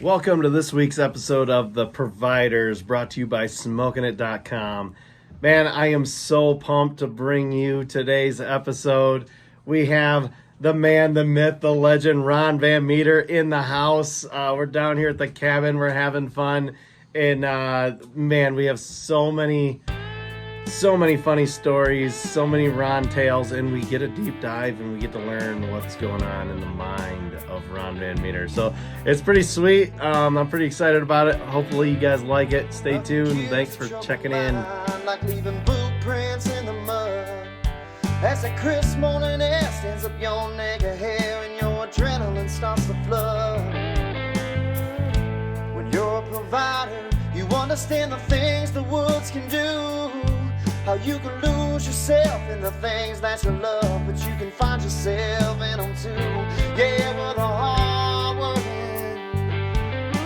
Welcome to this week's episode of The Providers, brought to you by SmokingIt.com. Man, I am so pumped to bring you today's episode. We have the man, the myth, the legend, Ron VanMeter in the house. We're down here at the cabin. We're having fun. And man, we have so many funny stories, so many Ron tales, and we get a deep dive and we get to learn what's going on in the mind of Ron VanMeter. So it's pretty sweet. I'm pretty excited about it. Hopefully you guys like it. Stay tuned. Thanks for checking in. Like leaving footprints in the mud. As the crisp morning air stands up your neck of hair and your adrenaline starts to flood. When you're a provider, you understand the things the woods can do. How you can lose yourself in the things that you love, but you can find yourself in them too. Yeah, we're the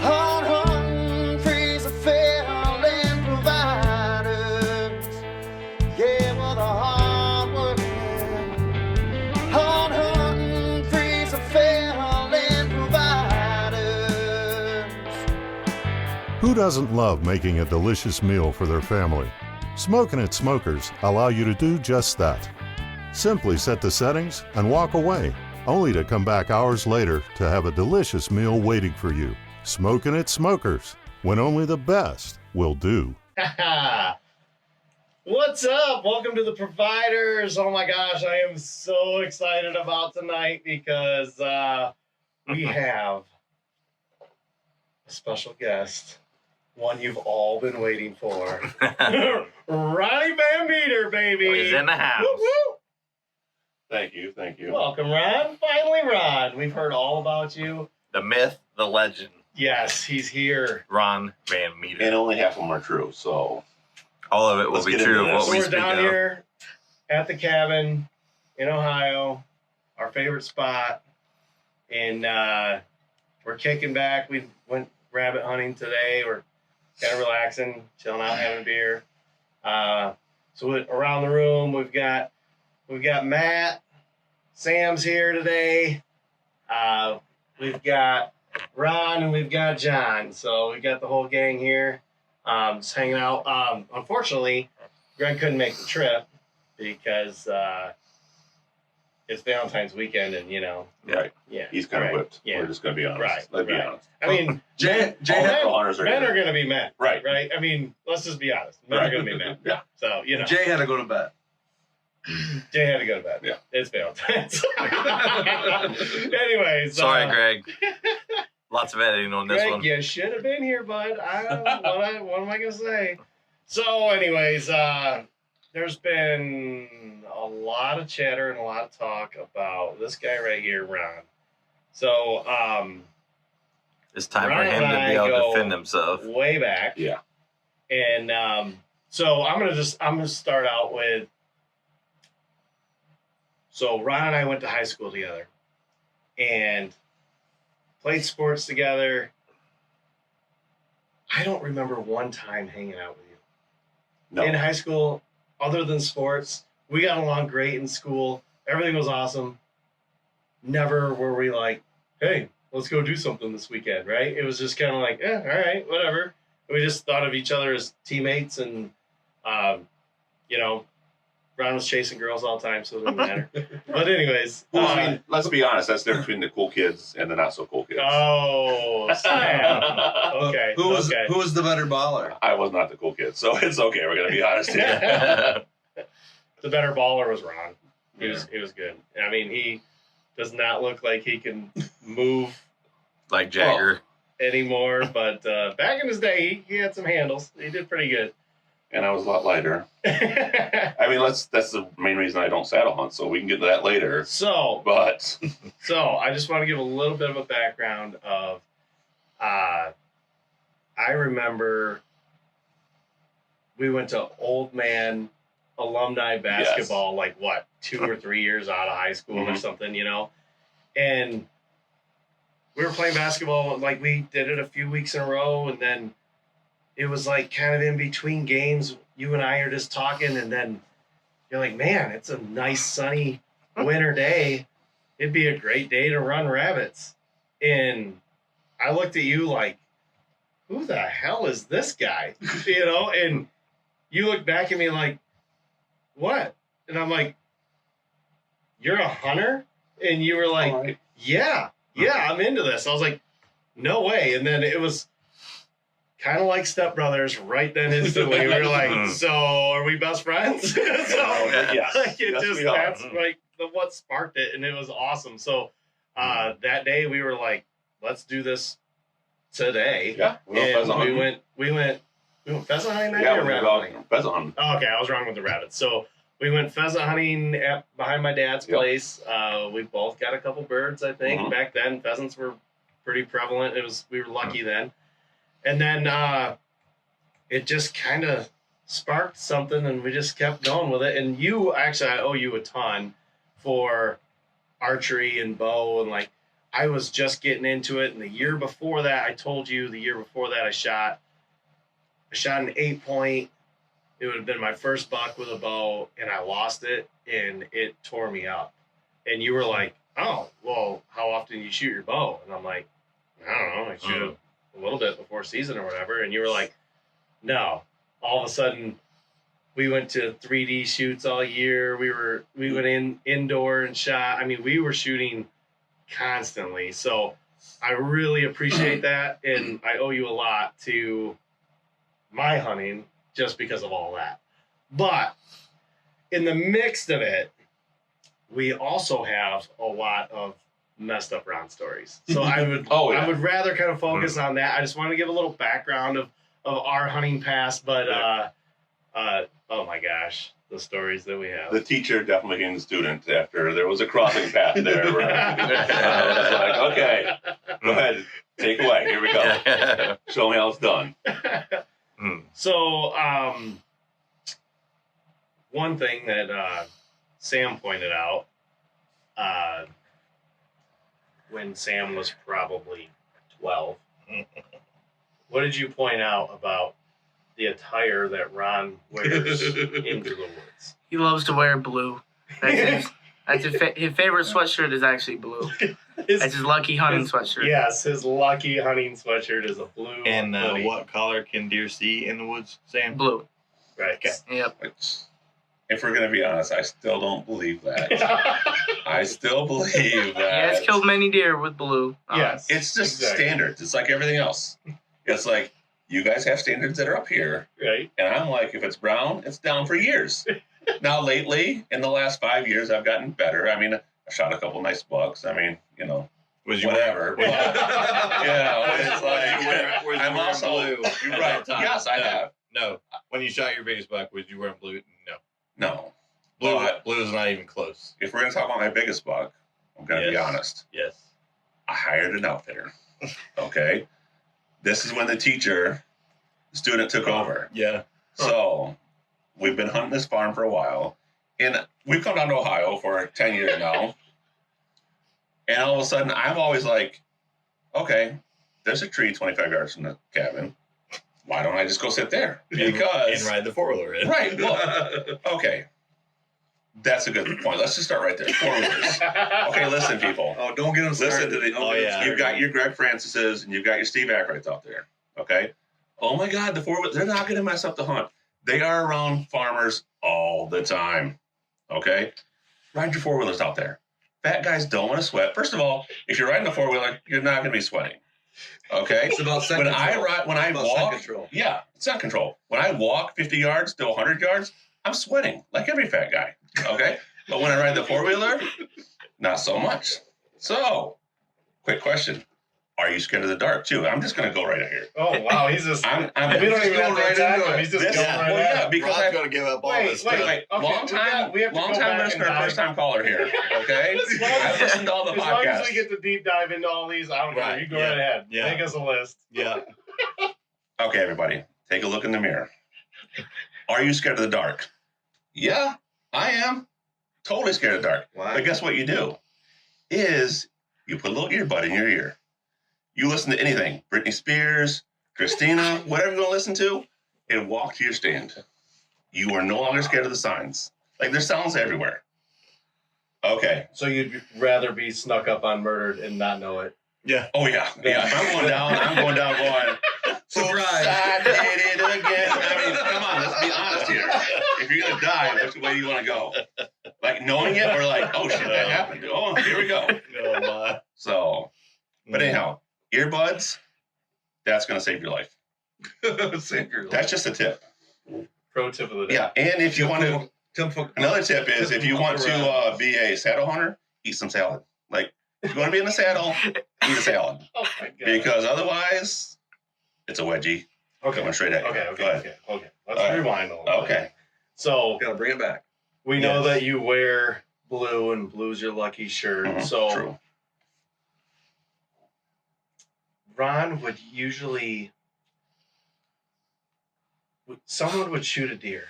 hard-working, freeze of failing providers. Yeah, we're the hard-working, freeze of failing providers. Who doesn't love making a delicious meal for their family? Smoking It Smokers allow you to do just that. Simply set the settings and walk away, only to come back hours later to have a delicious meal waiting for you. Smoking It Smokers, when only the best will do. What's up? Welcome to The Providers. Oh my gosh, I am so excited about tonight because we have a special guest. One you've all been waiting for. Ronnie VanMeter, baby. He's in the house. Woo, woo. Thank you. Welcome, Ron. Finally, Ron. We've heard all about you. The myth, the legend, Yes, he's here. Ron VanMeter. And only half of them are true, so All of it will Let's be get true into of this. what we We're speak down of. here at the cabin in Ohio, our favorite spot. And we're kicking back. We went rabbit hunting today. We're kind of relaxing, chilling out, having a beer. Around the room, we've got Matt. Sam's here today. We've got Ron and we've got John. So we got the whole gang here, just hanging out. Unfortunately, Greg couldn't make the trip because it's Valentine's weekend, and right. yeah, He's kind of whipped. Yeah. We're just going to be honest. Right, Let's be right. honest. I mean, Jay hunters are men here. are going to be men, Right. Right. I mean, let's just be honest. Men are going to be men. Yeah. So Jay had to go to bed. Jay had to go to bed. Yeah. It's Valentine's. Anyways, Sorry, Greg. Lots of editing on this Greg, one. you should have been here, bud. What am I going to say? So, anyways, there's been a lot of chatter and a lot of talk about this guy right here, Ron. So, It's time Ron for him and to I be able go to defend himself. way back. Yeah. And so I'm gonna start out with. So Ron and I went to high school together, and played sports together. I don't remember one time hanging out with you No. in high school, other than sports. We got along great in school. Everything was awesome. Never were we like, hey, let's go do something this weekend, right? It was just kind of like, all right, whatever. We just thought of each other as teammates, and Ron was chasing girls all the time, so it didn't matter. But anyways, Well, I mean, let's be honest. That's the difference between the cool kids and the not so cool kids. oh, snap. Okay. Who was the better baller? I was not the cool kid, so it's okay. We're going to be honest here. The better baller was Ron. He was good. I mean, he does not look like he can move Like Jagger. anymore, but back in his day, he had some handles. He did pretty good. And I was a lot lighter. I mean, that's the main reason I don't saddle hunt, so we can get to that later. So But I just want to give a little bit of a background of, I remember we went to Old Man alumni basketball, like 2 or 3 years out of high school or something, and we were playing basketball, like we did it a few weeks in a row, and then it was like kind of in between games, you and I are just talking, and then you're like, man, it's a nice sunny winter day. It'd be a great day to run rabbits. And I looked at you like, who the hell is this guy? You know, and you looked back at me like, what? And I'm like, you're a hunter? And you were like, Right. yeah, I'm into this. I was like, no way. And then it was kind of like Step Brothers right then instantly. We were like, so are we best friends? So Yes. like it Yes, just, we are. that's like what sparked it. And it was awesome. So that day we were like, let's do this today. Yeah. We went And pheasant hunting. we went pheasant hunting that Yeah, day or we rabbit went hunting? pheasant hunting. Oh, okay, I was wrong with the rabbits. So we went pheasant hunting behind my dad's Yep. place. We both got a couple birds, I think. Mhm. Back then, pheasants were pretty prevalent. We were lucky then. And then it just kind of sparked something, and we just kept going with it. And you, actually, I owe you a ton for archery and bow, and like I was just getting into it. And the year before that, I told you the year before that I shot an 8-point. It would have been my first buck with a bow, and I lost it, and it tore me up. And you were like, oh, well, how often do you shoot your bow? And I'm like, I don't know. I shoot it a little bit before season or whatever. And you were like, no. All of a sudden, we went to 3D shoots all year. We went indoor and shot. I mean, we were shooting constantly. So I really appreciate that, and I owe you a lot to my hunting just because of all that. But in the mix of it, we also have a lot of messed up Ron stories. So I would I would rather kind of focus on that. I just want to give a little background of our hunting past, but oh my gosh, the stories that we have. The teacher definitely became the student after there was a crossing path there. Where I was like, okay, go ahead, take away. Here we go. Show me how it's done. So, one thing that Sam pointed out when Sam was probably 12, what did you point out about the attire that Ron wears into the woods? He loves to wear blue. That's his favorite sweatshirt is actually blue. That's his lucky hunting sweatshirt. Yes, his lucky hunting sweatshirt is a blue. And hoodie. what color can deer see in the woods, Sam? Blue. Right. Okay. Yep. Which, if we're going to be honest, I still don't believe that. I still believe He that. has killed many deer with blue. Yes. It's just exactly. standards. It's like everything else. It's like, you guys have standards that are up here. Right. And I'm like, if it's brown, it's down for years. Now, lately, in the last 5 years, I've gotten better. I mean, I shot a couple nice bucks. I mean, you know, Was you whatever. But, it's like, was you I'm wearing also, blue you're at right. that time? Yes, I No. have. No. When you shot your biggest buck, was you wearing blue? No. No. Blue, But blue is not even close. if we're going to talk about my biggest buck, I'm going to be Yes. honest. Yes. I hired an outfitter. Okay. This is when the student took over. Yeah. So we've been hunting this farm for a while. And we've come down to Ohio for 10 years now. And all of a sudden, I'm always like, okay, there's a tree 25 yards from the cabin. Why don't I just go sit there? Because. And ride the 4-wheeler in. Right. Well, okay. That's a good point. Let's just start right there. 4-wheelers. Okay, listen, people. Oh, don't get them Listen started. to the. Don't get 'em started. You've got your Greg Francis's and you've got your Steve Ackrights out there. Okay. Oh my God, the 4-wheelers, they're not going to mess up the hunt. They are around farmers all the time. Okay. Ride your 4-wheelers out there. Fat guys don't want to sweat. First of all, if you're riding a 4-wheeler, you're not going to be sweating. Okay. It's about scent When control. I It's about scent walk, control. yeah, it's not control. When I walk 50 yards to 100 yards, I'm sweating like every fat guy. Okay. But when I ride the 4-wheeler, not so much. So, quick question. Are you scared of the dark too? I'm just going to go right here. Oh, wow. He's just. I'm we don't even have going right to attack into him. it. He's just This- going right well, at yeah, it. because Ron's I, going to give up all Wait, this wait, stuff. wait. Okay, we have to go time back listener, and dive. first time caller here. Okay, As long I've listened to all the As long as we podcasts. get to deep dive into all these, I don't know. Right, You go yeah, right ahead. yeah. Make us a list. Yeah. Okay, everybody, take a look in the mirror. Are you scared of the dark? Yeah, I am. Totally scared of the dark. Why? But guess what you do? Is you put a little earbud in your ear. You listen to anything, Britney Spears, Christina, whatever you want to listen to, and walk to your stand. You are no longer scared of the signs. Like, there's sounds everywhere. Okay. So you'd rather be snuck up on murdered and not know it Yeah. Oh yeah. If I'm going down, I'm going down going. Surprise. I did it again. I mean, come on, let's be honest here. If you're gonna die, which way do you want to go? Like knowing it, or like, oh shit, that happened. Oh, here we go. Oh my. So, but anyhow, earbuds, that's gonna save your life. Save your life. That's just a tip. Pro tip of the day. Yeah, and if you want to, another tip is if you want to be a saddle hunter, eat some salad. Like if you want to be in the saddle, eat a salad Oh my god. because otherwise, it's a wedgie Okay. coming straight at you. Okay. Go ahead. Let's All right. rewind a little bit. Okay. So Gotta bring it back. we know Yes. that you wear blue, and blue's your lucky shirt. Mhm, So true. Ron would usually, someone would shoot a deer,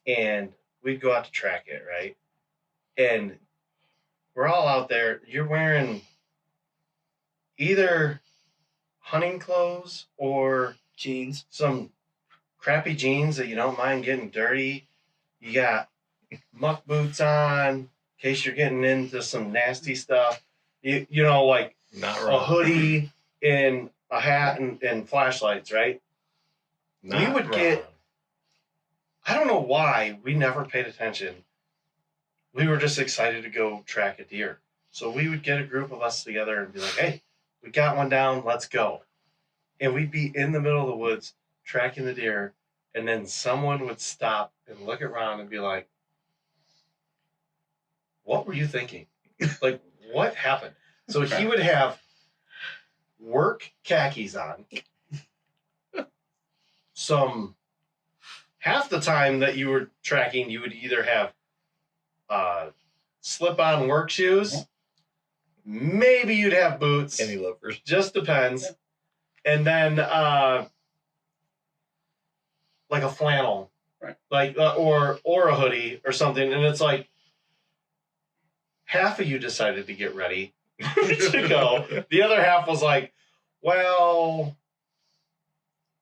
and we'd go out to track it, right? And we're all out there. You're wearing either hunting clothes or Jeans. some crappy jeans that you don't mind getting dirty. You got muck boots on in case you're getting into some nasty stuff. You know, like Not a wrong. hoodie and a hat and flashlights, right? Not we would wrong. get- I don't know why we never paid attention. We were just excited to go track a deer. So we would get a group of us together and be like, hey, we got one down, let's go. And we'd be in the middle of the woods tracking the deer, and then someone would stop and look at Ron and be like, what were you thinking? Like, what happened? So he would have work khakis on. Half the time that you were tracking, you would either have slip-on work shoes, maybe you'd have boots, Any loafers. just depends, and then like a flannel, Right. like or a hoodie or something, and it's like half of you decided to get ready to go. The other half was like, well,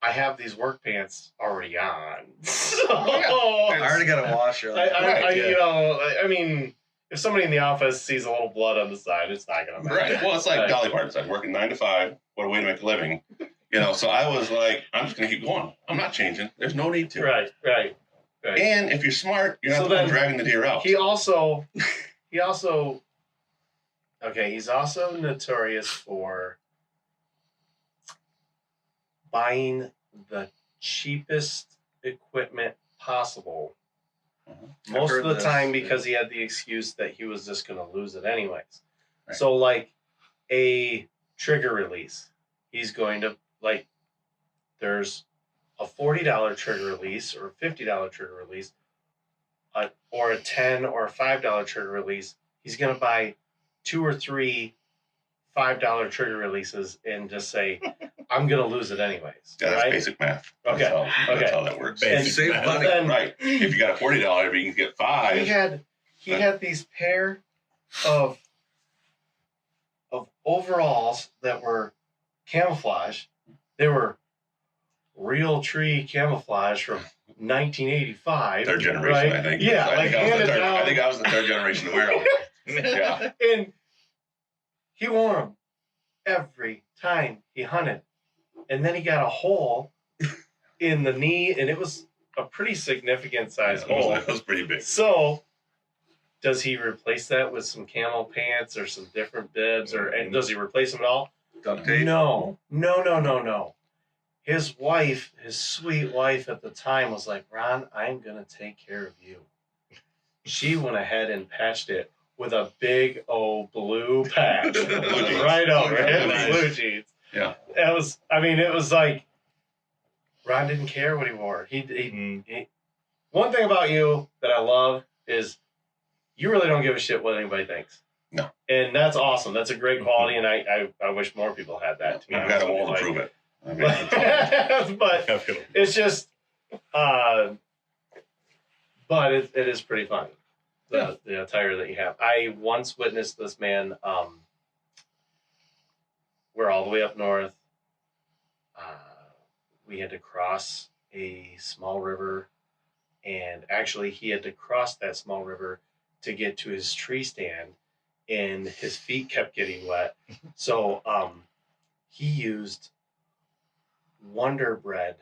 I have these work pants already on. So, I already got a washer. I mean, if somebody in the office sees a little blood on the side, it's not going to matter. Right. Well, it's like Right. Dolly Parton said, working 9 to 5. What a way to make a living. So I was like, I'm just going to keep going. I'm not changing. There's no need to. Right. And if you're smart, you're not So the one then dragging the deer out. He's also notorious for buying the cheapest equipment possible. Mhm. Most I've of heard the this. time because he had the excuse that he was just going to lose it anyways. Right. So like a trigger release, he's going to there's a $40 trigger release or a $50 trigger release, or a $10 or a $5 trigger release. He's going to buy 2 or 3 $5 trigger releases and just say, I'm going to lose it anyways. Yeah, that's right? basic math. Okay. That's how that works. And Basic save math. money. then Right. If you got a $40, you can get 5. he had these pair of overalls that were camouflage. They were real tree camouflage from 1985. Third generation, right? I think. Yeah, I handed think I was the third generation to wear them. Yeah. And he wore them every time he hunted. And then he got a hole in the knee, and it was a pretty significant size hole. It was pretty big. So, does he replace that with some camel pants or some different bibs, and does he replace them at all? Duct tape. No. His wife, his sweet wife at the time, was like, Ron, I'm going to take care of you. She went ahead and patched it with a big old blue patch right over it. Nice. Blue jeans. Yeah. It was like, Ron didn't care what he wore. Mm. One thing about you that I love is you really don't give a shit what anybody thinks. No. And that's awesome. That's a great quality, and I wish more people had that. To be I've got a honest with wall to you. prove it. I mean, it's but it's just, but it is pretty fun. The attire that you have. I once witnessed this man. We're all the way up north. We had to cross a small river, and actually he had to cross that small river to get to his tree stand and his feet kept getting wet. So he used Wonder Bread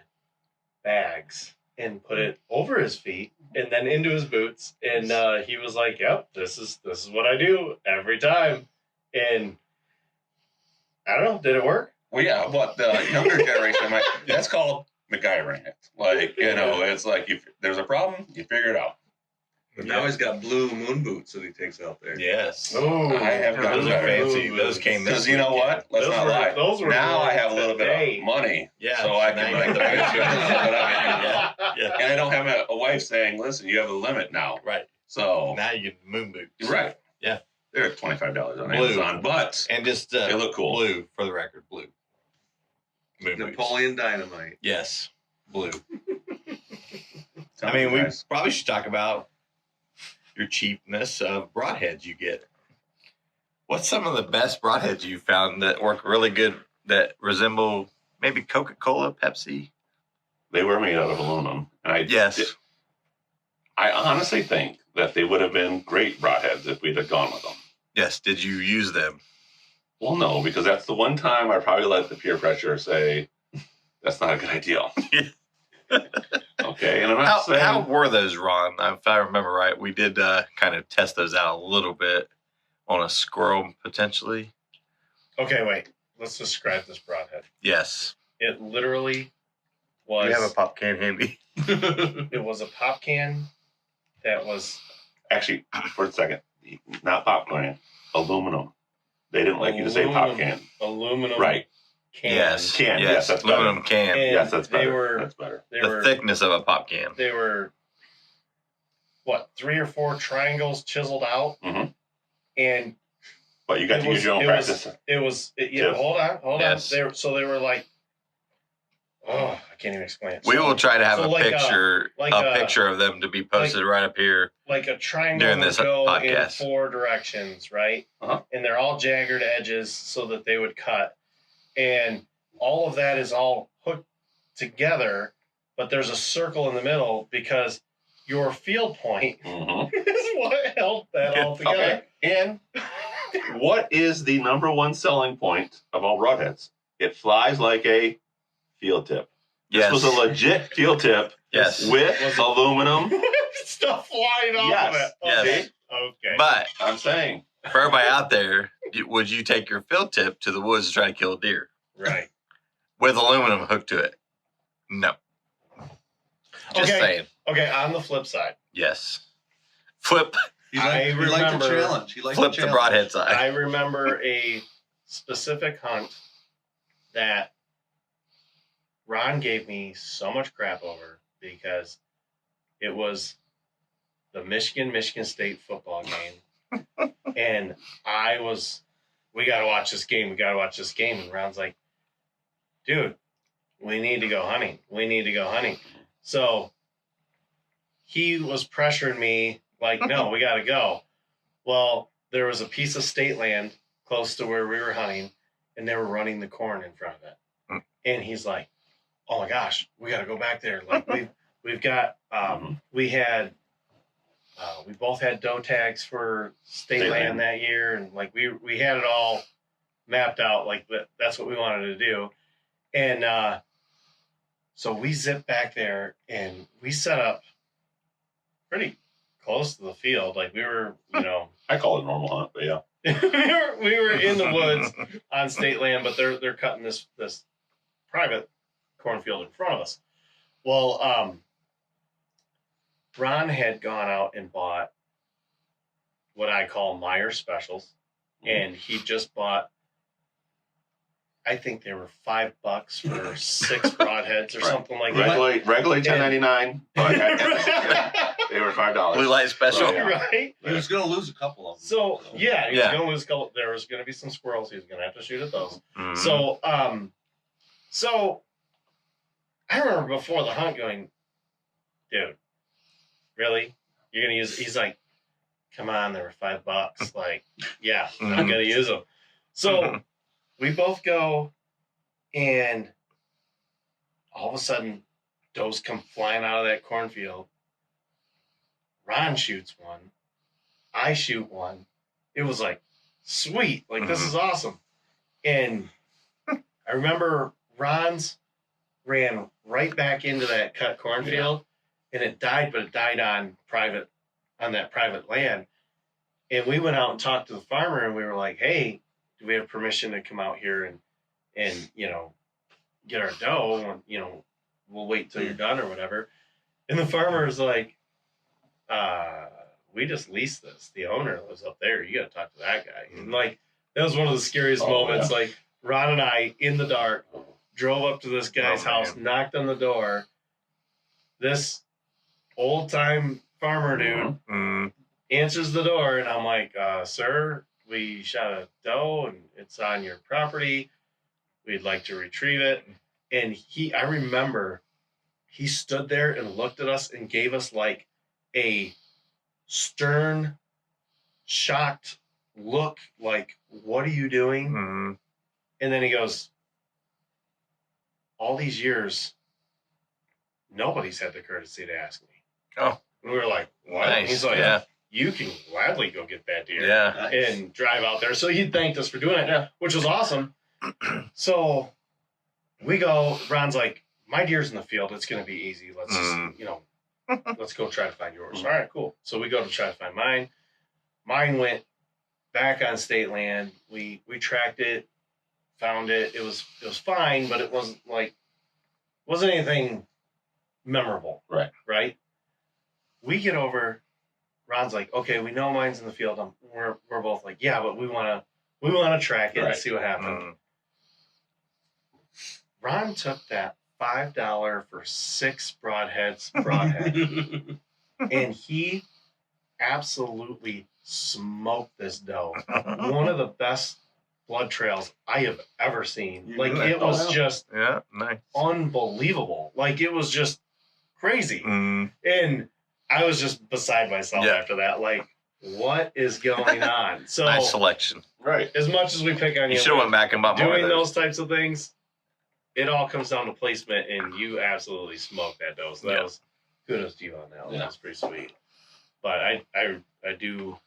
bags and put it over his feet and then into his boots. And he was like, "Yep, this is what I do every time." And I don't know, did it work? Well, yeah, but the younger generation, that's called MacGyvering it. Like, it's like there's a problem, you figure it out. But now he's got blue moon boots that he takes out there. Yes. Oh, I have got Those are better. fancy. Those came this Because you know what? Let's Those not were- lie. those were Now I born have a little today. bit of money, Yeah. so I can now make you the got big choices. Yeah. Yeah. And I don't have a wife saying, "Listen, you have a limit now." Right. So Now you get moon boots. you're right. Yeah. They're $25 on Blue. Amazon, but And just they look cool. blue, for the record, blue. Moon boots. Napoleon Dynamite. Yes. Blue. Tell I mean, me, we guys. probably should talk about your cheapness of broadheads you get. What's some of the best broadheads you found that work really good that resemble maybe Coca-Cola, Pepsi? They were made out of aluminum, and Yes. I honestly think that they would have been great broadheads if we'd have gone with them. Yes. Did you use them? Well, no, because that's the one time I probably let the peer pressure say that's not a good idea. Okay, and I'm not saying How were those, Ron? If I remember right, we did kind of test those out a little bit on a squirrel potentially. Okay, wait. Let's describe this broadhead. Yes. It literally was. You have a pop can handy. It was a pop can that was actually for a second, not popcorn, aluminum. They didn't like you to say pop can, aluminum right? can. Yes. Can, Yes. yes, that's aluminum can. And Yes, that's they better. were- That's better. They The were thickness of a pop can. They were what 3 or 4 triangles chiseled out, Mhm. and But you got it to was- use your own it practice. yeah. Yeah. Hold Yes. on. They were like, oh, I can't even explain it. We So, will try to have so a like picture, like a picture of them to be posted right up here. like a triangle During would this go podcast. in 4 directions, right? Uh-huh. And they're all jagged edges so that they would cut, and all of that is all hooked together, but there's a circle in the middle because your field point Mhm. is what held that all together. Okay. And what is the number one selling point of all broadheads? It flies like a field tip. Yes. This was a legit field tip Yes. with Was it- aluminum. Stuff flying off Yes. of it. Yes. Okay. Okay. But I'm saying. for everybody out there, would you take your field tip to the woods to try to kill a deer Right. with aluminum hooked to it? No. Just Okay. saying. Okay. On the flip side, Yes. Flip He I liked the remember- challenge. He liked flip the challenge. broadhead side. I remember a specific hunt that Ron gave me so much crap over because it was the Michigan State football game. And we got to watch this game. We got to watch this game. And Ron's like, dude, we need to go hunting. We need to go hunting. So he was pressuring me like, no, we got to go. Well, there was a piece of state land close to where we were hunting, and they were running the corn in front of it. And he's like, oh my gosh, we got to go back there. Like we've got, we both had doe tags for state land that year. And like, we had it all mapped out. Like that's what we wanted to do. And, so we zipped back there and we set up pretty close to the field. Like we were, I call it a normal hunt, but yeah. we were in the woods on state land, but they're cutting this private cornfield in front of us. Well, Ron had gone out and bought what I call Meyer specials, and he just bought, I think they were $5 for 6 broadheads or Right. something like that. Regularly $10.99, but they were $5. Blue light special. So, yeah. Right? He was going to lose a couple of them. So yeah, he was Yeah. going to lose a couple. There was going to be some squirrels. He was going to have to shoot at those. Mhm. So I remember before the hunt going, dude, really? You're going to use, he's like, come on, there were $5. Like, yeah, I'm Mhm. going to use them. So we both go, and all of a sudden, does come flying out of that cornfield. Ron shoots one. I shoot one. It was like sweet. Like, this is awesome. And I remember Ron's ran right back into that cut cornfield, and it died, but it died on that private land. And we went out and talked to the farmer, and we were like, hey, do we have permission to come out here and get our dough? And, we'll wait till you're done or whatever. And the farmer was like, we just leased this. The owner lives up there. You got to talk to that guy. And like, that was one of the scariest moments. Yeah. Like, Ron and I, in the dark, drove up to this guy's house, knocked on the door. This old-time farmer dude answers the door, and I'm like, sir, we shot a doe, and it's on your property. We'd like to retrieve it. And I remember he stood there and looked at us and gave us like a stern, shocked look, like, what are you doing? And then he goes, all these years, nobody's had the courtesy to ask me. Oh. And we were like, what? Nice. And he's like, you can gladly go get that deer and drive out there. So he thanked us for doing it, which was awesome. So we go, Ron's like, my deer's in the field. It's going to be easy. Let's just, let's go try to find yours. All right, cool. So we go to try to find mine. Mine went back on state land. We tracked it, found it. It was fine, but it wasn't anything memorable. Right. We get over. Ron's like, okay, we know mine's in the field. We're both like, yeah, but we want to track it and see what happens. Ron took that $5 for 6 broadhead, and he absolutely smoked this doe. One of the best blood trails I have ever seen. Like, it was just unbelievable. Like, it was just crazy. And I was just beside myself after that. Like, what is going on? So nice selection. Right. As much as we pick on you, should have went back and bought more doing those types of things, it all comes down to placement, and you absolutely smoked that doe. So that was kudos to you on that one. That was pretty sweet. But I do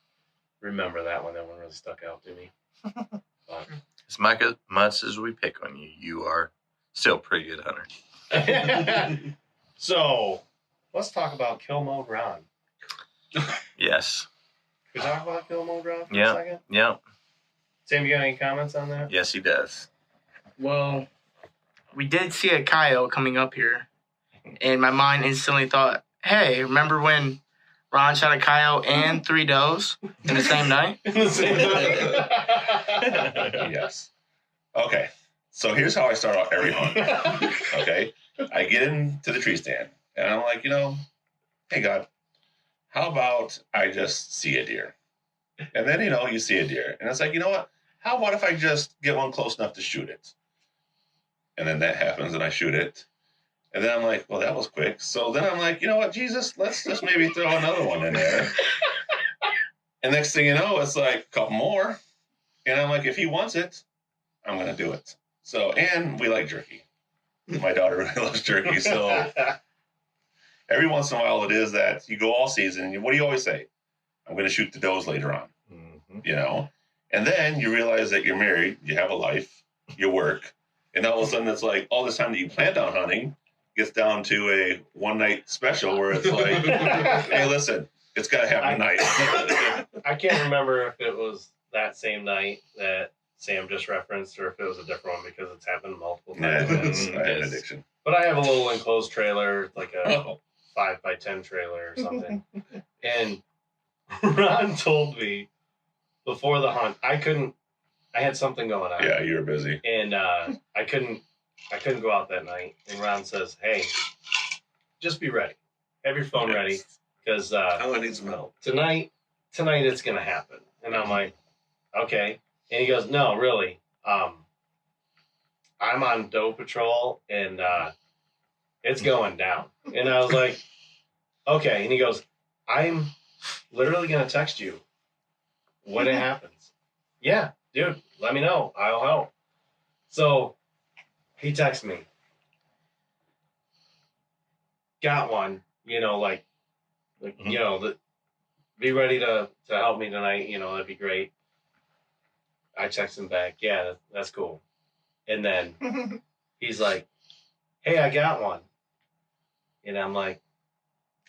remember that one. That one really stuck out to me. But, as much as we pick on you, you are still a pretty good hunter. So let's talk about kill mode Ron. Yes. Can we talk about kill mode Ron for a second? Yeah. Sam, you got any comments on that? Yes, he does. Well, we did see a coyote coming up here, and my mind instantly thought, hey, remember when Ron shot a coyote and 3 does in the same night? Yes. Okay. So here's how I start out every hunt. Okay. I get into the tree stand, and I'm like, hey, God, how about I just see a deer? And then, you see a deer. And it's like, you know what? How about if I just get one close enough to shoot it? And then that happens, and I shoot it. And then I'm like, well, that was quick. So then I'm like, you know what, Jesus, let's just maybe throw another one in there. And next thing you know, it's like a couple more. And I'm like, if he wants it, I'm going to do it. So, and we like jerky. My daughter really loves jerky. So every once in a while it is that you go all season. And what do you always say? I'm going to shoot the does later on. And then you realize that you're married, you have a life, you work. And all of a sudden it's like all this time that you planned on hunting gets down to a one-night special where it's like, hey, listen, it's got to happen tonight. I can't remember if it was that same night that Sam just referenced or if it was a different one because it's happened multiple times. I had addiction. But I have a little enclosed trailer, like a 5x10 trailer or something. And Ron told me before the hunt, I had something going on. Yeah, you were busy. And I couldn't go out that night. And Ron says, hey, just be ready. Have your phone ready. Because I need some help. Tonight it's going to happen. And I'm like, okay. And he goes, no, really. I'm on doe patrol, and it's going down. And I was like, okay. And he goes, I'm literally going to text you when it happens. Yeah, dude, let me know. I'll help. So he texts me. Got one, be ready to help me tonight. That'd be great. I text him back, yeah, that's cool. And then he's like, hey, I got one. And I'm like,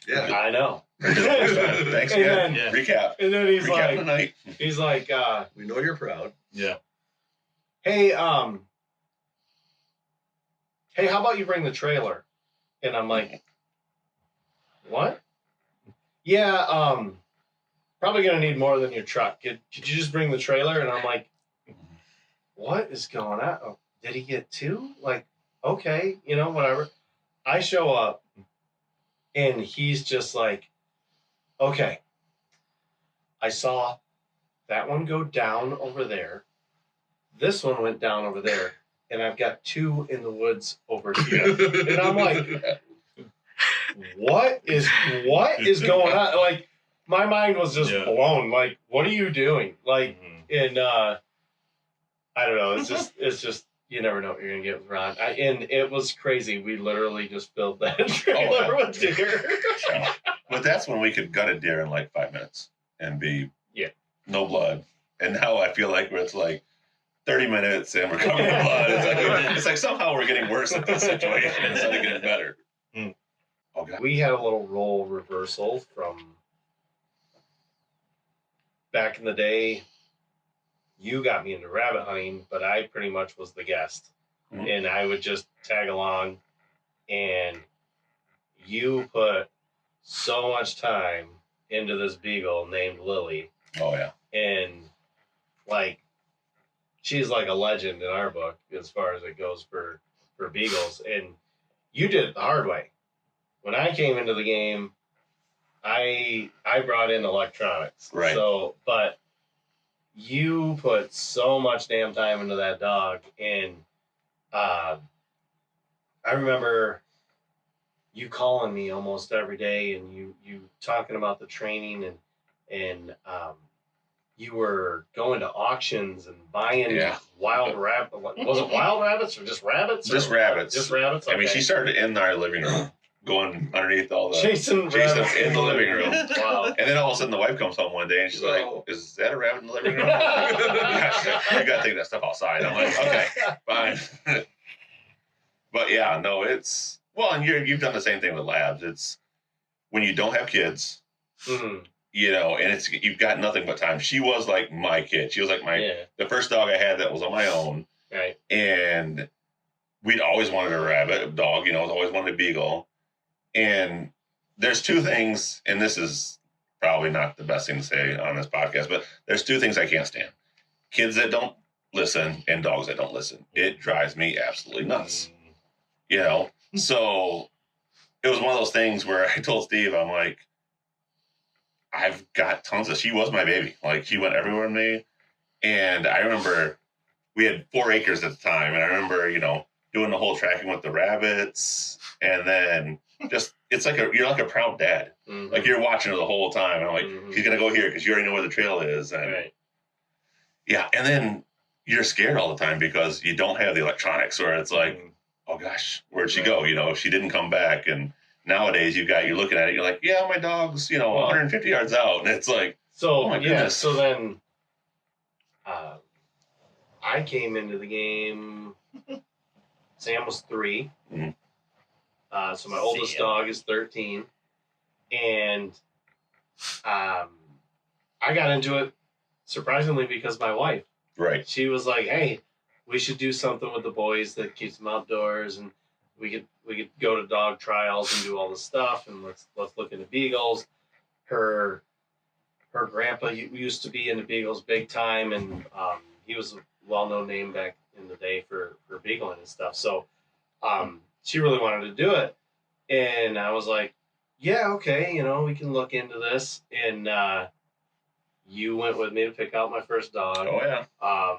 Yeah. I know. Thanks And again. then- Recap. And then he's Recap the night. like, We know you're proud. Yeah. hey, how about you bring the trailer? And I'm like, what? Yeah, probably gonna need more than your truck. Could you just bring the trailer? And I'm like, what is going on? Oh, did he get two? Like, okay, whatever. I show up and he's just like, okay, I saw that one go down over there. This one went down over there. And I've got two in the woods over here. And I'm like, what is going on? Like, my mind was just blown. Like, what are you doing? Like, and I don't know. It's just you never know what you're gonna get with Ron. And it was crazy. We literally just filled that trailer with deer. But that's when we could gut a deer in like 5 minutes and be no blood. And now I feel like it's like 30 minutes and we're covered in blood. It's like somehow we're getting worse at this situation instead of getting better. Oh, God. We had a little role reversal from back in the day. You got me into rabbit hunting, but I pretty much was the guest. Mhm. And I would just tag along. And you put so much time into this beagle named Lily. Oh, yeah. And, like, she's like a legend in our book as far as it goes for beagles. And you did it the hard way. When I came into the game, I brought in electronics. Right. So, but you put so much damn time into that dog. And I remember you calling me almost every day and you talking about the training and you were going to auctions and buying wild rabbit. Was it wild rabbits or just rabbits? Just rabbits. Just rabbits. I mean, Okay. she started in our living room, going underneath all the Chasing rabbits in the living room. Wow. And then all of a sudden the wife comes home one day and she's like, is that a rabbit in the living room? You got to take that stuff outside. I'm like, okay, fine. But yeah, no, it's, well, and you've done the same thing with labs. It's when you don't have kids, Mhm. and it's, you've got nothing but time. She was like my kid. She was like the first dog I had that was on my own. Right. And we'd always wanted a dog, always wanted a beagle. And there's two things, and this is probably not the best thing to say on this podcast, but there's two things I can't stand. Kids that don't listen and dogs that don't listen. It drives me absolutely nuts. So it was one of those things where I told Steve, I'm like, I've got tons of, she was my baby. Like, she went everywhere with me. And I remember we had 4 acres at the time. And I remember, doing the whole tracking with the rabbits. And then just, it's like you're like a proud dad. Mhm. Like, you're watching her the whole time. And I'm like, Mhm. he's going to go here because you already know where the trail is. And Right. yeah. And then you're scared all the time because you don't have the electronics where it's like, oh gosh, where'd she go? If she didn't come back. And nowadays you're looking at it, you're like, yeah, my dog's, 150 yards out. And it's like, So, oh my goodness. so then I came into the game, Sam was 3. Mhm. So my oldest dog is 13. And I got into it surprisingly because my wife. Right. She was like, hey, we should do something with the boys that keeps them outdoors, and we could go to dog trials and do all this stuff, and let's look into beagles. Her grandpa used to be into beagles big time, and he was a well-known name back in the day for beagling and stuff. So she really wanted to do it, and I was like, yeah, okay, we can look into this. And you went with me to pick out my first dog. Oh yeah.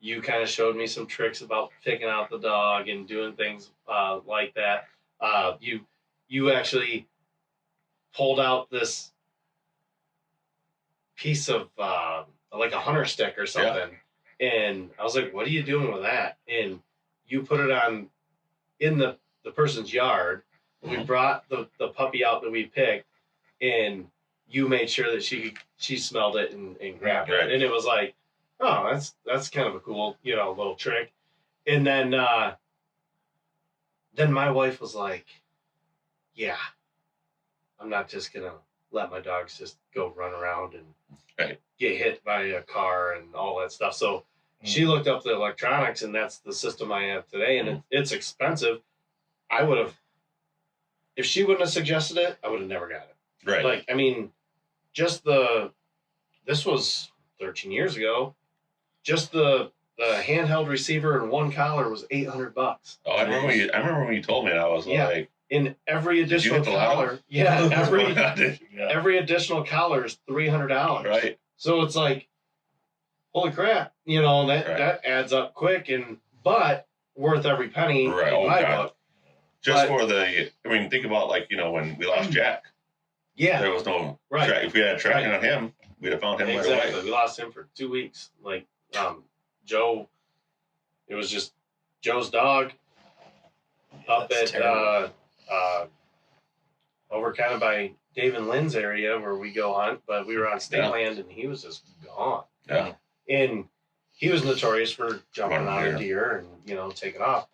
You kind of showed me some tricks about picking out the dog and doing things like that. You actually pulled out this piece of like a hunter stick or something. Yeah. And I was like, what are you doing with that? And you put it on in the person's yard. Mm-hmm. We brought the puppy out that we picked, and you made sure that she smelled it and grabbed it. And it was like, oh, that's kind of a cool, little trick. And then my wife was like, yeah, I'm not just going to let my dogs just go run around and get hit by a car and all that stuff. So she looked up the electronics, and that's the system I have today, and it's expensive. I would have, if she wouldn't have suggested it, I would have never got it. Right. Like, I mean, just this was 13 years ago, just the handheld receiver and one collar was $800. Oh, I remember when you told me, and I was like, in every additional collar, every additional collar is $300. Right. So it's like, holy crap, that adds up quick, but worth every penny in my book. Just for think about when we lost Jack. Yeah. There was no track. If we had tracking on him, we'd have found him right away. We lost him for 2 weeks. Like, Joe, it was just Joe's dog up at over kind of by Dave and Lynn's area where we go hunt, but we were on state land and he was just gone. Yeah. And he was notorious for jumping on a deer and, taking off.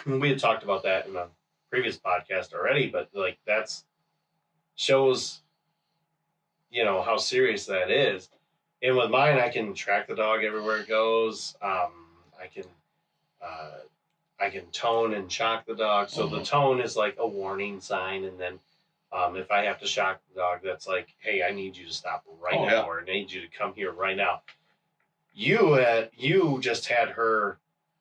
We had talked about that in a previous podcast already, but like that's shows, how serious that is. And with mine, I can track the dog everywhere it goes. I can tone and shock the dog. So the tone is like a warning sign. And then if I have to shock the dog, that's like, hey, I need you to stop right now, or I need you to come here right now. You just had her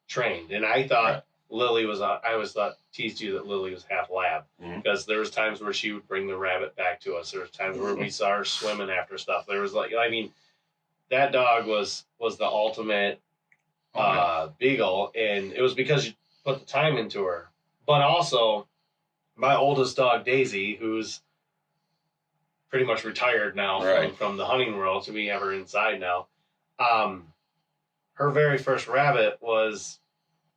trained. And I thought Lily was, I always teased you that Lily was half lab, because there was times where she would bring the rabbit back to us. There was times where we saw her swimming after stuff. There was that dog was the ultimate beagle, and it was because you put the time into her. But also, my oldest dog, Daisy, who's pretty much retired now from the hunting world, so we have her inside now. Her very first rabbit was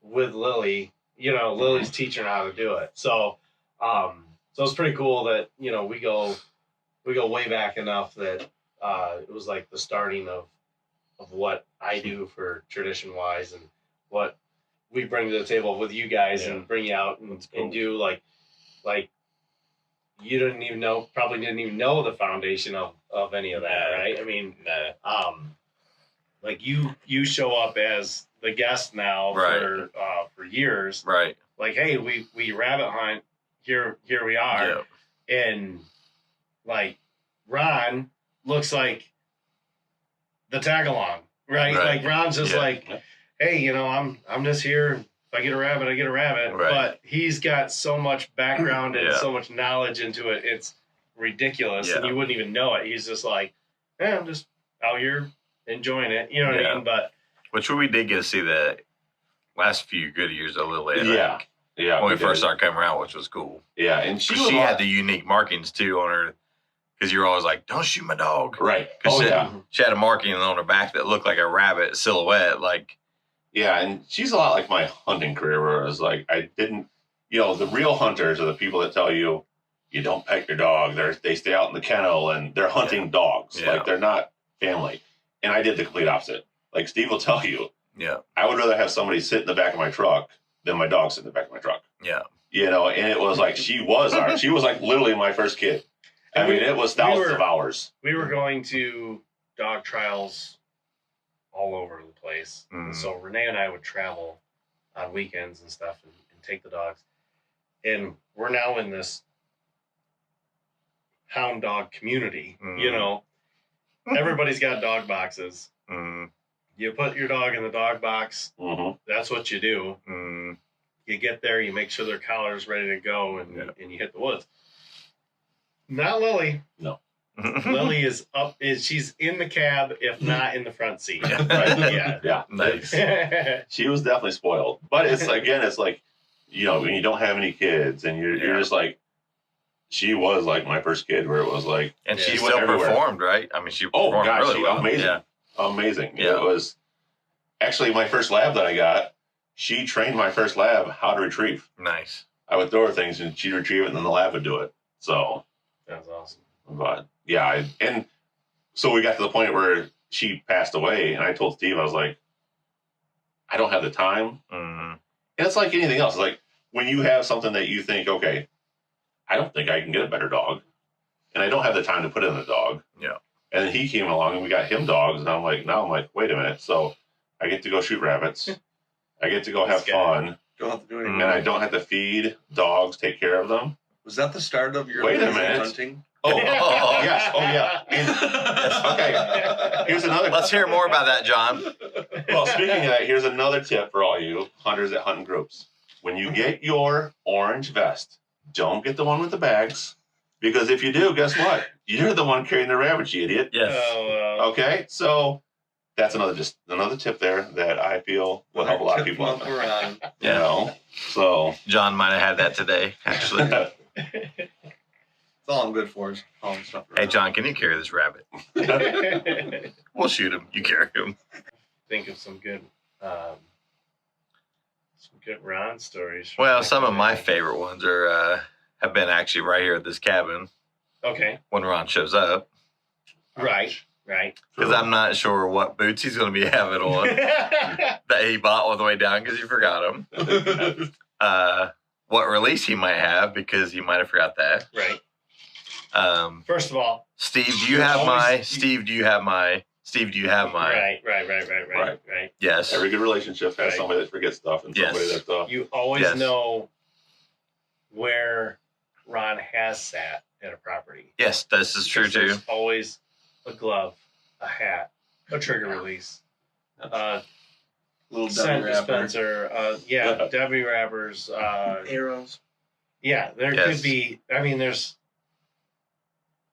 with Lily. Lily's teaching her how to do it. So it's pretty cool that, we go way back enough that it was like the starting of what I do for tradition wise and what we bring to the table with you guys and bring you out and do like you probably didn't even know the foundation of any of that, right? I mean, like you show up as the guest now for years, right? Like, hey, we rabbit hunt here we are, and like Ron looks like the tag along, right? Like Ron's just like, hey, I'm just here. If I get a rabbit, I get a rabbit. Right. But he's got so much background and so much knowledge into it. It's ridiculous. And you wouldn't even know it. He's just like, I'm just out here enjoying it. You know what I mean? But which we did get to see the last few good years a little later. Yeah. When we first started coming around, which was cool. Yeah. And she had the unique markings too on her. Because you're always like, don't shoot my dog. Right. She had a marking on her back that looked like a rabbit silhouette. Like, yeah, and she's a lot like my hunting career, where it was like, I didn't, the real hunters are the people that tell you, you don't pet your dog. They stay out in the kennel and they're hunting dogs. Yeah. Like, they're not family. And I did the complete opposite. Like Steve will tell you, I would rather have somebody sit in the back of my truck than my dog sit in the back of my truck. Yeah. And it was like, she was like literally my first kid. I mean, it was thousands of hours. We were going to dog trials all over the place. And so Renee and I would travel on weekends and stuff and take the dogs. And we're now in this hound dog community, Everybody's got dog boxes. You put your dog in the dog box. That's what you do. You get there, you make sure their collar's ready to go, and you hit the woods. Not Lily. No. Lily is up. She's in the cab, if not in the front seat. Right? Yeah. Nice. She was definitely spoiled. But it's like when you don't have any kids and you're just like, she was like my first kid, where it was like, and she still performed, right? I mean, she performed really well. Amazing. Yeah. Amazing. Yeah. It was actually my first lab that I got. She trained my first lab how to retrieve. Nice. I would throw her things and she'd retrieve it, and then the lab would do it. So that's awesome. But and so we got to the point where she passed away, and I told Steve, I was like, I don't have the time. Mm. And it's like anything else. It's like when you have something that you think, okay, I don't think I can get a better dog, and I don't have the time to put in a dog. Yeah. And then he came along, and we got him dogs, and I'm like, wait a minute. So I get to go shoot rabbits. I get to go have fun. Don't have to do And anything. I don't have to feed dogs, take care of them. Was that the start of your Wait a minute. hunting? Oh, yes. Oh, yeah. Okay. Here's another. Let's hear more about that, John. Well, speaking of that, here's another tip for all you hunters that hunt in groups. When you get your orange vest, don't get the one with the bags. Because if you do, guess what? You're the one carrying the rabbit, you idiot. Yes. Okay? So that's another tip there that I feel will help a lot of people out there. Around. You know? So. John might have had that today, actually. It's all I'm good for is hauling stuff around. Hey, John, can you carry this rabbit? We'll shoot him. You carry him. Think of some good Ron stories. Well, some of my favorite ones are have been actually right here at this cabin Okay. when Ron shows up. Right. Because I'm not sure what boots he's going to be having on that he bought all the way down because he forgot them. What release he might have because he might have forgot that. Right. First of all, Steve, do you have my? Steve, do you have my? Steve, do you have my? Right. Yes. Every good relationship has somebody that forgets stuff and somebody that. You always know where Ron has sat at a property. Yes, this is true too. There's always a glove, a hat, a trigger release, little scent Debbie wrapper. dispenser, Debbie wrappers, Arrows. Yeah, there could be. I mean, there's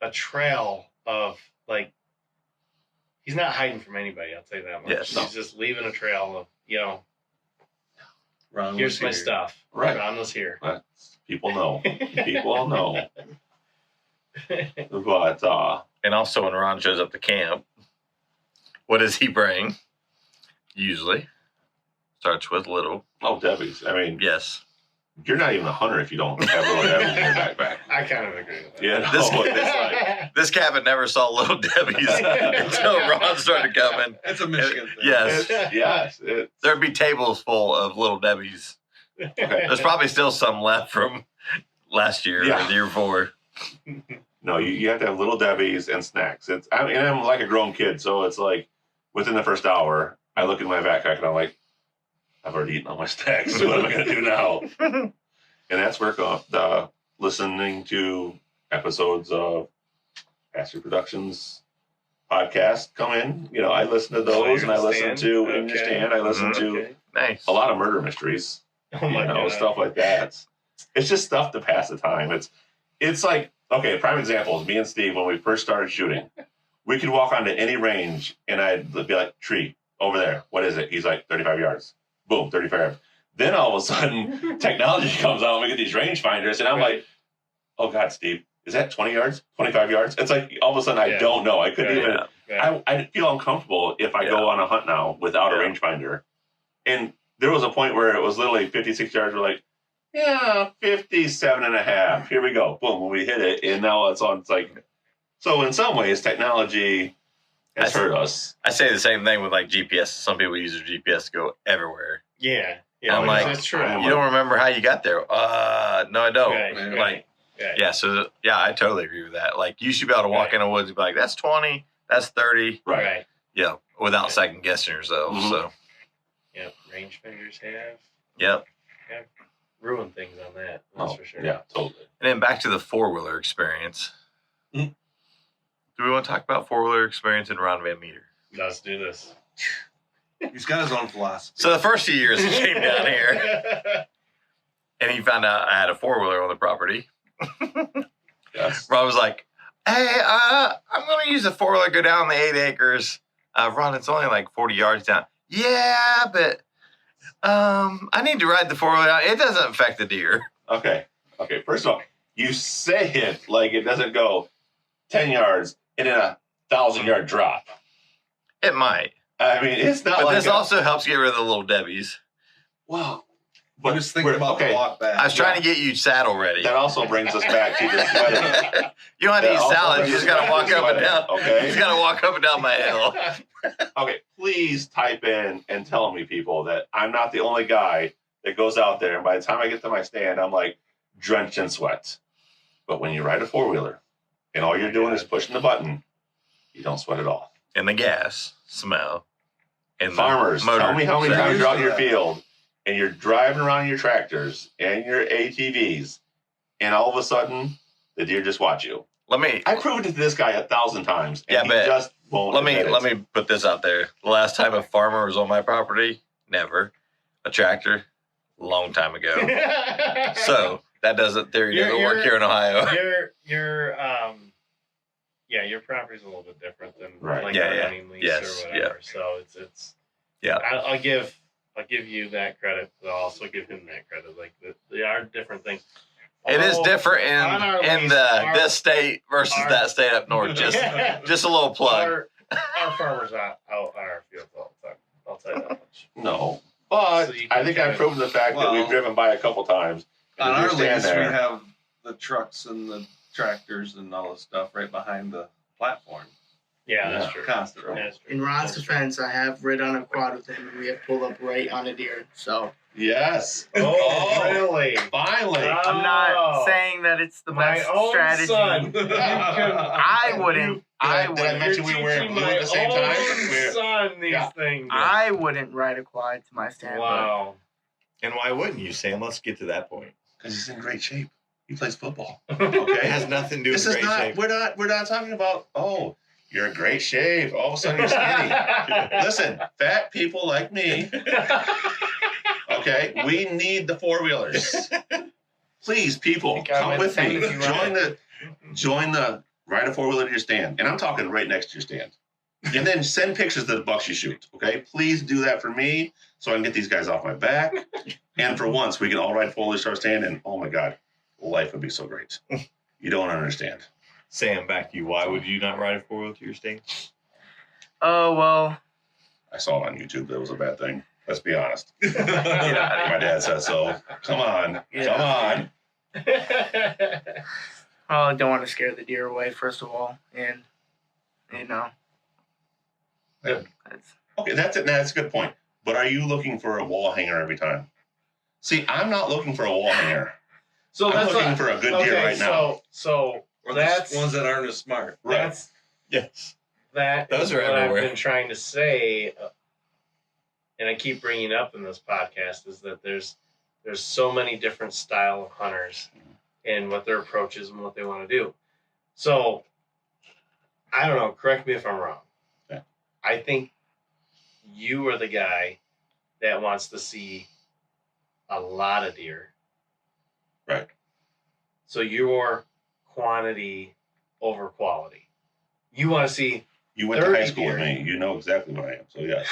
a trail of like. He's not hiding from anybody. I'll tell you that much. Yes. He's just leaving a trail of Ron here's was my here. stuff. Right. Ron was here. People know. People all know. But And also when Ron shows up to camp, what does he bring? Usually. Starts with little. oh, Debbie's. I mean, Yes. you're not even a hunter if you don't have little Debbie's in your backpack. I kind of agree with that. Yeah, no, This- it's like, This cabin never saw little Debbie's until Ron started coming. It's a Michigan thing. Yes. yes. There'd be tables full of little Debbie's. Okay. There's probably still some left from last year or the year before. No, you have to have little Debbie's and snacks. I'm like a grown kid, so it's like within the first hour, I look at my backpack and I'm like, I've already eaten all my snacks. So what am I going to do now? And that's where listening to episodes of Pastor Productions podcast come in. You know, I listen to those, and I listen to In Your Stand. I listen to Nice. a lot of murder mysteries. Oh my God. Stuff like that. It's just stuff to pass the time. It's like, okay, prime example is me and Steve when we first started shooting. We could walk onto any range, and I'd be like, tree over there. What is it? He's like 35 yards. Boom, 35 yards. Then all of a sudden, technology comes out, and we get these rangefinders, and I'm like, oh God, Steve, is that 20 yards, 25 yards? It's like all of a sudden I don't know. I couldn't even. I feel uncomfortable if I go on a hunt now without a rangefinder. And there was a point where it was literally 56 yards. We're like, 57 and a half. Here we go. Boom. When we hit it. And now it's on. It's like, so in some ways, technology has hurt us. I say the same thing with like GPS. Some people use their GPS to go everywhere. Yeah. I'm like, that's true. You don't remember how you got there? No, I don't. Right. Like, so I totally agree with that. Like, you should be able to walk in the woods and be like, that's 20, that's 30. Right. Yeah, without second guessing yourself. Mhm. So, Yep. Rangefinders have yep. ruined things on that. That's for sure. Yeah, totally. And then back to the four-wheeler experience. Mhm. Do we want to talk about four-wheeler experience in Ron VanMeter? Let's do this. He's got his own philosophy. So the first few years he came down here and he found out I had a four-wheeler on the property. Yes. Ron was like, hey, I'm going to use the four-wheeler, go down the 8 acres. Ron, it's only like 40 yards down. Yeah, but I need to ride the four-wheeler down. It doesn't affect the deer. Okay. First of all, you say it like it doesn't go 10 yards and then a 1,000-yard drop. It might. I mean, it's not But like this also helps get rid of the little Debbies. well, But was thinking about the walk back. I was trying to get you saddle ready. that also brings us back to the sweating. You don't have to That eat also salad. You brings just us got back to walk to up and sweating, down. okay? You just got to walk up and down my hill. Okay, please type in and tell me, people, that I'm not the only guy that goes out there, and by the time I get to my stand, I'm like drenched in sweat. But when you ride a four-wheeler and all you're doing is pushing the button, you don't sweat at all. And the gas smell. And the Farmers, motor tell me how many sound. times you're out in your field and you're driving around your tractors and your ATVs, and all of a sudden the deer just watch you. I proved it to this guy 1,000 times, and he just won't. Let me put this out there. The last time a farmer was on my property, never. A tractor, long time ago. So that doesn't work here in Ohio. Your property's a little bit different than Right. like Yeah, a yeah. running lease Yes, or whatever. So it's Yeah. I'll give you that credit, but I'll also give him that credit. Like they are different things. It is Although, different on our in lease, this state versus that state up north. Just a little plug. Our farmers out on our field all the time. I'll tell you that much. No, but So you I can think kind I've of- proven the fact that we've driven by a couple times. and On if our you stand lease, we there, have the trucks and the tractors and all the stuff right behind the platform. Yeah, that's true. Constantly. That's true. In Ron's defense, I have rid on a quad with him, and we have pulled up right on a deer. So yes. Oh, really? Finally. I'm not saying that it's the My best own strategy. son. I wouldn't. I Did I wouldn't. mention we were wearing blue at the same time? We're- Son, these Yeah. things. I wouldn't ride a quad to my stand. Wow. And why wouldn't you, Sam? Let's get to that point. Because he's in great shape. He plays football. It Okay. has nothing to do with This is great not. shape. We're not talking about. Oh, you're in great shape. All of a sudden you're skinny. Listen, fat people like me. Okay, we need the four-wheelers. Please, people, Think I come went with me. 10 if you ride. Join the ride a four-wheeler to your stand, and I'm talking right next to your stand. And then send pictures of the bucks you shoot. Okay, please do that for me, so I can get these guys off my back. And for once, we can all ride four-wheelers to our stand, and oh my God, life would be so great. You don't understand. Sam, back to you. Why would you not ride a four-wheel to your stand? Oh well. I saw it on YouTube. That was a bad thing. Let's be honest. Get out of here. My dad said so. Come on. Come on. Well, I don't want to scare the deer away, first of all, and you know. Yeah. That's, Okay, that's it. That's a good point. But are you looking for a wall hanger every time? See, I'm not looking for a wall hanger. So I'm that's looking what- for a good deer right now. So Or that's the ones that aren't as smart. Right. that's Yes. that. Those is are what everywhere. I've been trying to say, and I keep bringing up in this podcast is that there's so many different style of hunters and what their approach is and what they want to do. So I don't know. Correct me if I'm wrong. Okay. I think you are the guy that wants to see a lot of deer. Right. So your quantity over quality. You want to see. You went to high 30 school with deer. me. You know exactly what I am. So, yes.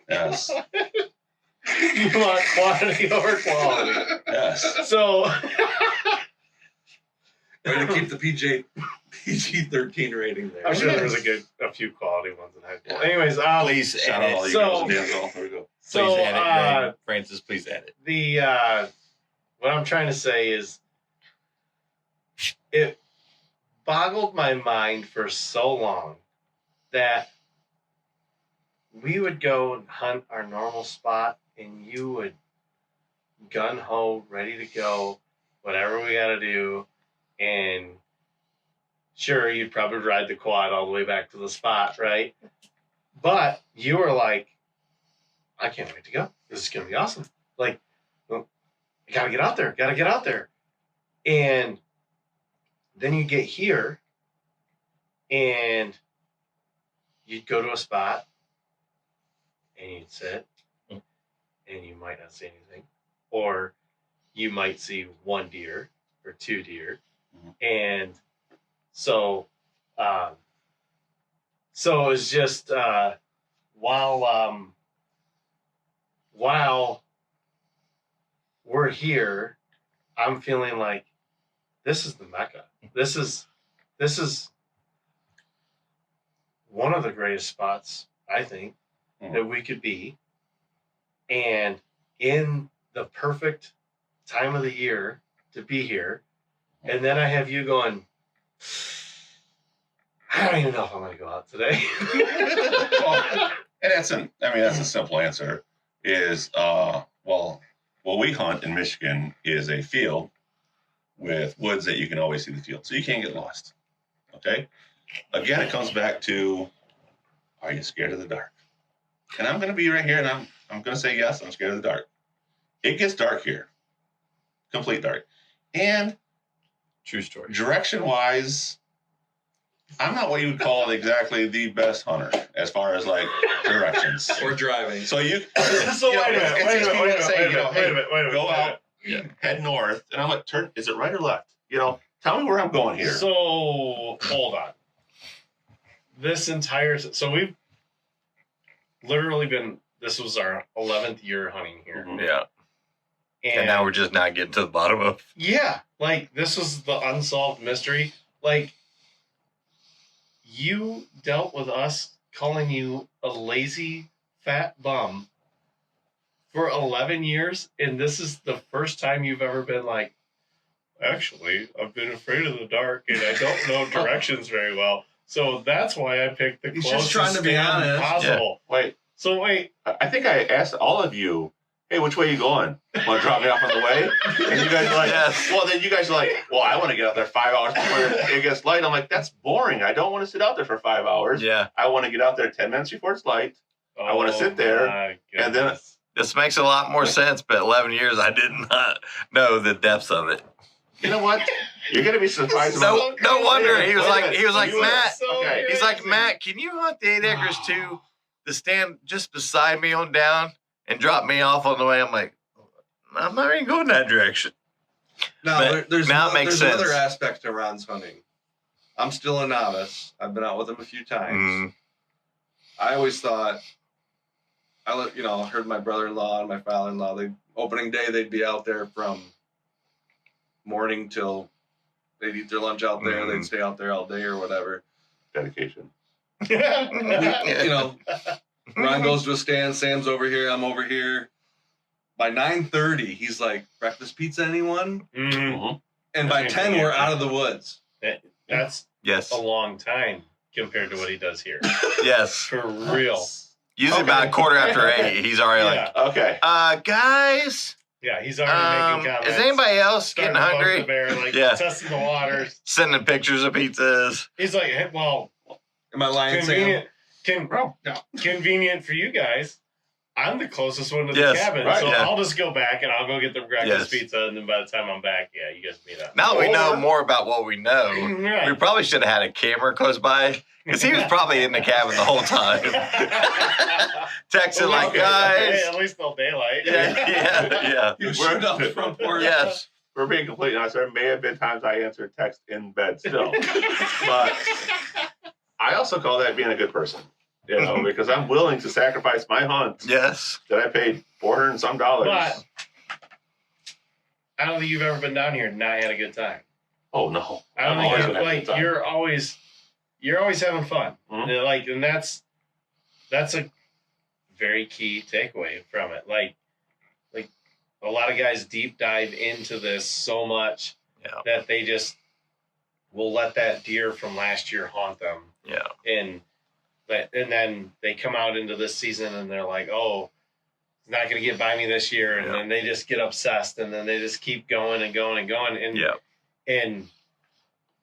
Yes. You want quantity over quality. Yes. So Way to keep the PG-13 rating there. I'm sure there was a few quality ones in high school. Anyways, Please Shout out edit. all you So- girls in Danville. There we go. so Please edit, Greg. Francis, please edit. the what I'm trying to say is it boggled my mind for so long that we would go and hunt our normal spot and you would gun ho, ready to go, whatever we got to do. And sure, you'd probably ride the quad all the way back to the spot, right? But you were like, I can't wait to go. This is going to be awesome. Like, well, I got to get out there. And then you get here and you'd go to a spot and you'd sit and you might not see anything. Or you might see one deer or two deer. And so it was just while we're here, I'm feeling like this is the Mecca. This is one of the greatest spots, I think, that we could be. And in the perfect time of the year to be here. And then I have you going, I don't even know if I'm going to go out today. And that's a simple answer is, well, what we hunt in Michigan is a field with woods that you can always see the field. So you can't get lost. Okay. Again, it comes back to, are you scared of the dark? And I'm going to be right here and I'm going to say, yes, I'm scared of the dark. It gets dark here. Complete dark. And True story. direction wise, I'm not what you would call exactly the best hunter as far as like directions. Or driving. So you. So wait a minute. Go out, head north, and I'm like, turn. Is it right or left? Tell me where I'm going here. So hold on. This entire so we've literally been. This was our 11th year hunting here. Mhm. Yeah. And now we're just not getting to the bottom of. Yeah, like this was the unsolved mystery. Like you dealt with us calling you a lazy fat bum for 11 years, and this is the first time you've ever been like, actually, I've been afraid of the dark and I don't know directions very well. So that's why I picked the He's closest just trying to be stand honest. possible. Wait, So wait, I think I asked all of you, hey, which way are you going? Want to drop me off on the way? And you guys are like, Yes. well, then you guys are like, well, I want to get out there 5 hours before it gets light. I'm like, that's boring. I don't want to sit out there for 5 hours. Yeah. I want to get out there 10 minutes before it's light. I wanna sit there, my and then- goodness. This makes a lot more sense, but 11 years, I did not know the depths of it. You know what? You're going to be surprised. No, no wonder. He was Wait a like, minute. You are Matt, so okay. he's like, crazy. Matt, can you hunt the 8 acres too? To stand just beside me on down and drop me off on the way. I'm like, I'm not even going that direction. Now, But there's now it makes there's sense. another aspect to Ron's hunting. I'm still a novice. I've been out with him a few times. Mm. I always thought, I heard my brother-in-law and my father-in-law, opening day, they'd be out there from morning till they'd eat their lunch out there. Mm. They'd stay out there all day or whatever. Dedication. Ron goes to a stand, Sam's over here, I'm over here. By 9:30, he's like, breakfast pizza, anyone? Mhm. And by 10, we're out of the woods. That's Yes. a long time compared to what he does here. Yes. For real. Usually about a quarter after 8, he's already like, Okay. guys, Yeah, he's already making comments. is anybody else starting getting to bug hungry? the bear, like Yeah. testing the waters. Sending pictures of pizzas. He's like, hey, well, Am I lying, Sam? convenient for you guys. I'm the closest one to the Yes, cabin, right, so yeah. I'll just go back and I'll go get the breakfast Yes. pizza, and then by the time I'm back, yeah, you guys meet up. Now that we know Or- more about what we know, Right. we probably should have had a camera close by because he was probably in the cabin the whole time. Texting like, Hey, guys. at least no daylight. Yeah. You shoot off the front porch. Yes. We're being completely honest. There may have been times I answered text in bed still. But I also call that being a good person. Because I'm willing to sacrifice my hunt Yes. that I paid $400 and some dollars. But I don't think you've ever been down here and not had a good time. Oh no. I don't I'm think always you're, gonna have a like good time. you're always having fun. Mhm. And that's a very key takeaway from it. Like a lot of guys deep dive into this so much that they just will let that deer from last year haunt them. Yeah. And then they come out into this season and they're like, oh, it's not going to get by me this year. And then they just get obsessed and then they just keep going and going and going. And, and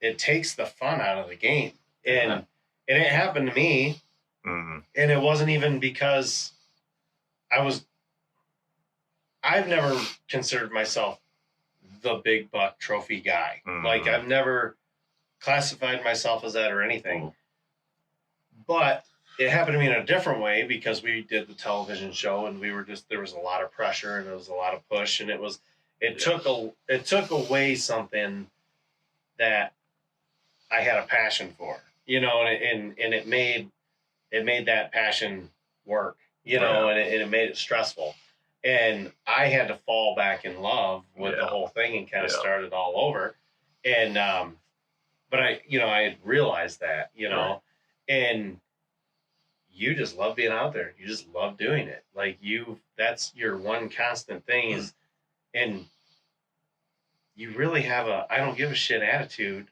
it takes the fun out of the game. And it happened to me. Mm. And it wasn't even because I've never considered myself the big buck trophy guy. Mhm. Like I've never classified myself as that or anything. But it happened to me in a different way because we did the television show and there was a lot of pressure and there was a lot of push and it took away something that I had a passion for, and it made that passion work, and it made it stressful. And I had to fall back in love with the whole thing and kind of start it all over. And, but I had realized that, and you just love being out there. You just love doing it. Like that's your one constant thing and you really have a I don't give a shit attitude,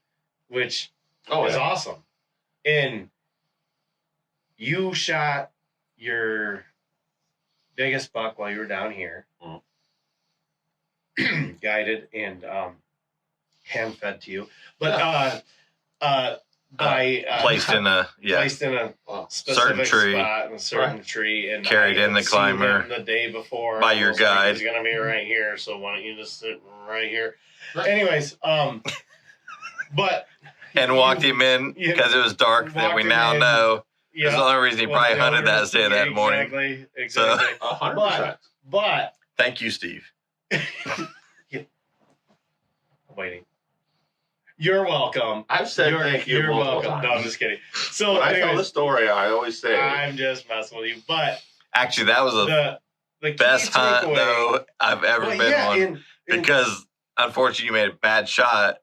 which is awesome. And you shot your biggest buck while you were down here, guided and hand fed to you, but placed in a specific tree. spot in a certain tree, and carried in the climber the day before by your guide. He's gonna be right here, so why don't you just sit right here? Anyways, but and walked him in because it was dark. That we now know. Yeah, that's the only reason he probably hunted that day that morning. Exactly. 100%. But thank you, Steve. I'm waiting. You're welcome. I've said thank you You're multiple welcome. times. No, I'm just kidding. So when I tell anyways, the story, I always say I'm just messing with you. But actually, that was the best hunt though I've ever been on. Because unfortunately, you made a bad shot,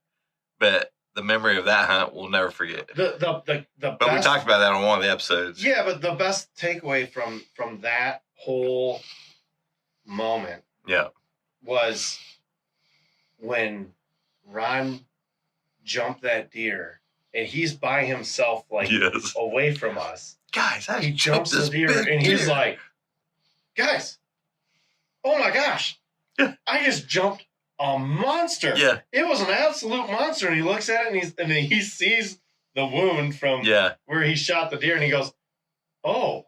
but the memory of that hunt we'll never forget. But we talked about that on one of the episodes. Yeah, but the best takeaway from that whole moment, was when Ron jumped that deer and he's by himself, like away from us. Guys, he jumps the deer and he's like, guys, oh my gosh, I just jumped a monster. Yeah. It was an absolute monster. And he looks at it and he sees the wound from where he shot the deer and he goes, oh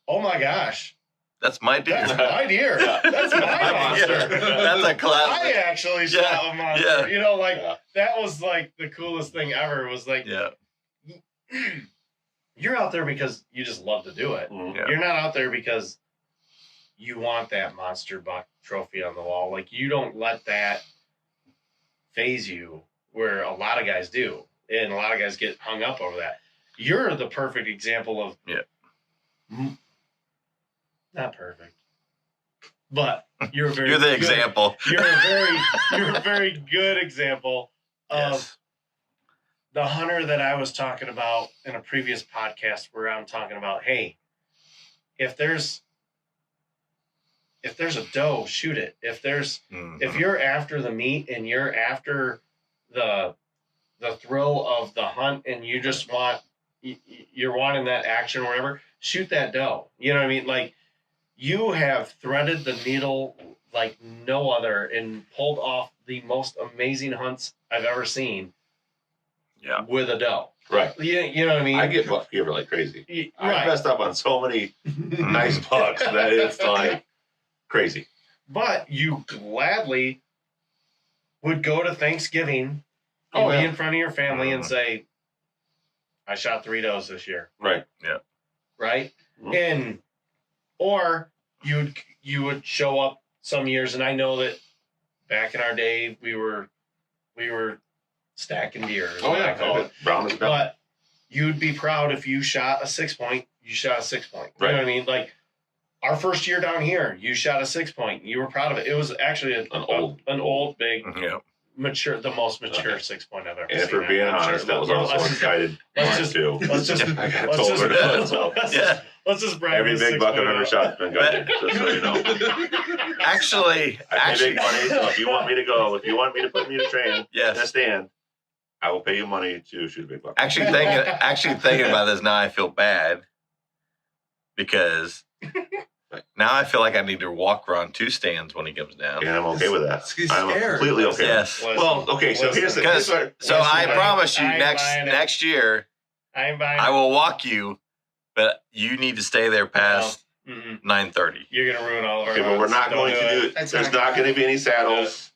my gosh. That's my deer. That's my deer. That's my monster. That's a classic. I actually shot a monster. Yeah. You know, like that was like the coolest thing ever. Was like, you're out there because you just love to do it. Yeah. You're not out there because you want that monster buck trophy on the wall. Like you don't let that phase you, where a lot of guys do, and a lot of guys get hung up over that. You're the perfect example of not perfect, but you're a very you're the good, example. You're a very good example of the hunter that I was talking about in a previous podcast, where I'm talking about, hey, if there's a doe, shoot it. If you're after the meat and you're after the thrill of the hunt and you just you're wanting that action or whatever, shoot that doe. You know what I mean? Like, you have threaded the needle like no other and pulled off the most amazing hunts I've ever seen. Yeah. With a doe. Right. You know what I mean? I get buck fever like crazy. Right. I messed up on so many nice bucks that it's like crazy. But you gladly would go to Thanksgiving and be in front of your family and say, I shot 3 does this year. Right. Yeah. Right? And or you would show up some years, and I know that back in our day we were stacking deer. I call it. Brown is brown. But you'd be proud if you shot a 6-point. You shot a 6-point. You know what I mean? Like our first year down here, you shot a 6-point. You were proud of it. It was actually an old, big, mature, the most mature 6-point I've ever seen. And for being honest, that was also a guided hunt too. Let's just I got told her to hunt, so let's just brag. Every big buck I've ever shot has been gutted, just so you know. Actually, I pay big money, so if you want me to go, if you want me to put me in a train, in a stand, I will pay you money to shoot a big buck. Actually thinking about this now, I feel bad because now I feel like I need to walk around 2 stands when he comes down. And I'm okay with that. I'm completely okay. Yes. Well, okay, so here's the so I promise you next year I will walk you, but you need to stay there past 9:30. You're gonna ruin all of our. Okay, but we're not going to do it. There's not going to be any saddles.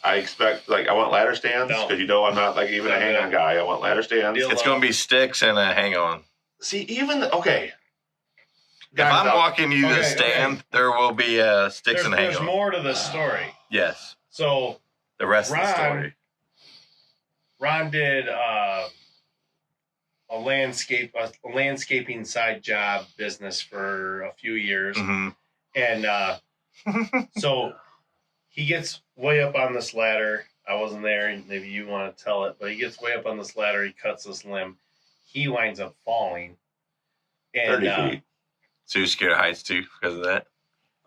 I expect, I want ladder stands because I'm not like even a hang-on guy. I want ladder stands. It's going to be sticks and a hang-on. See, okay. If I'm walking you to the stand, there will be sticks and a hang-on. There's more to the story. Yes. So the rest of the story. Ron did a landscaping side job business for a few years, and so he gets way up on this ladder. I wasn't there, and maybe you want to tell it, but he gets way up on this ladder. He cuts this limb. He winds up falling. And, 30 feet. So you're scared of heights too because of that?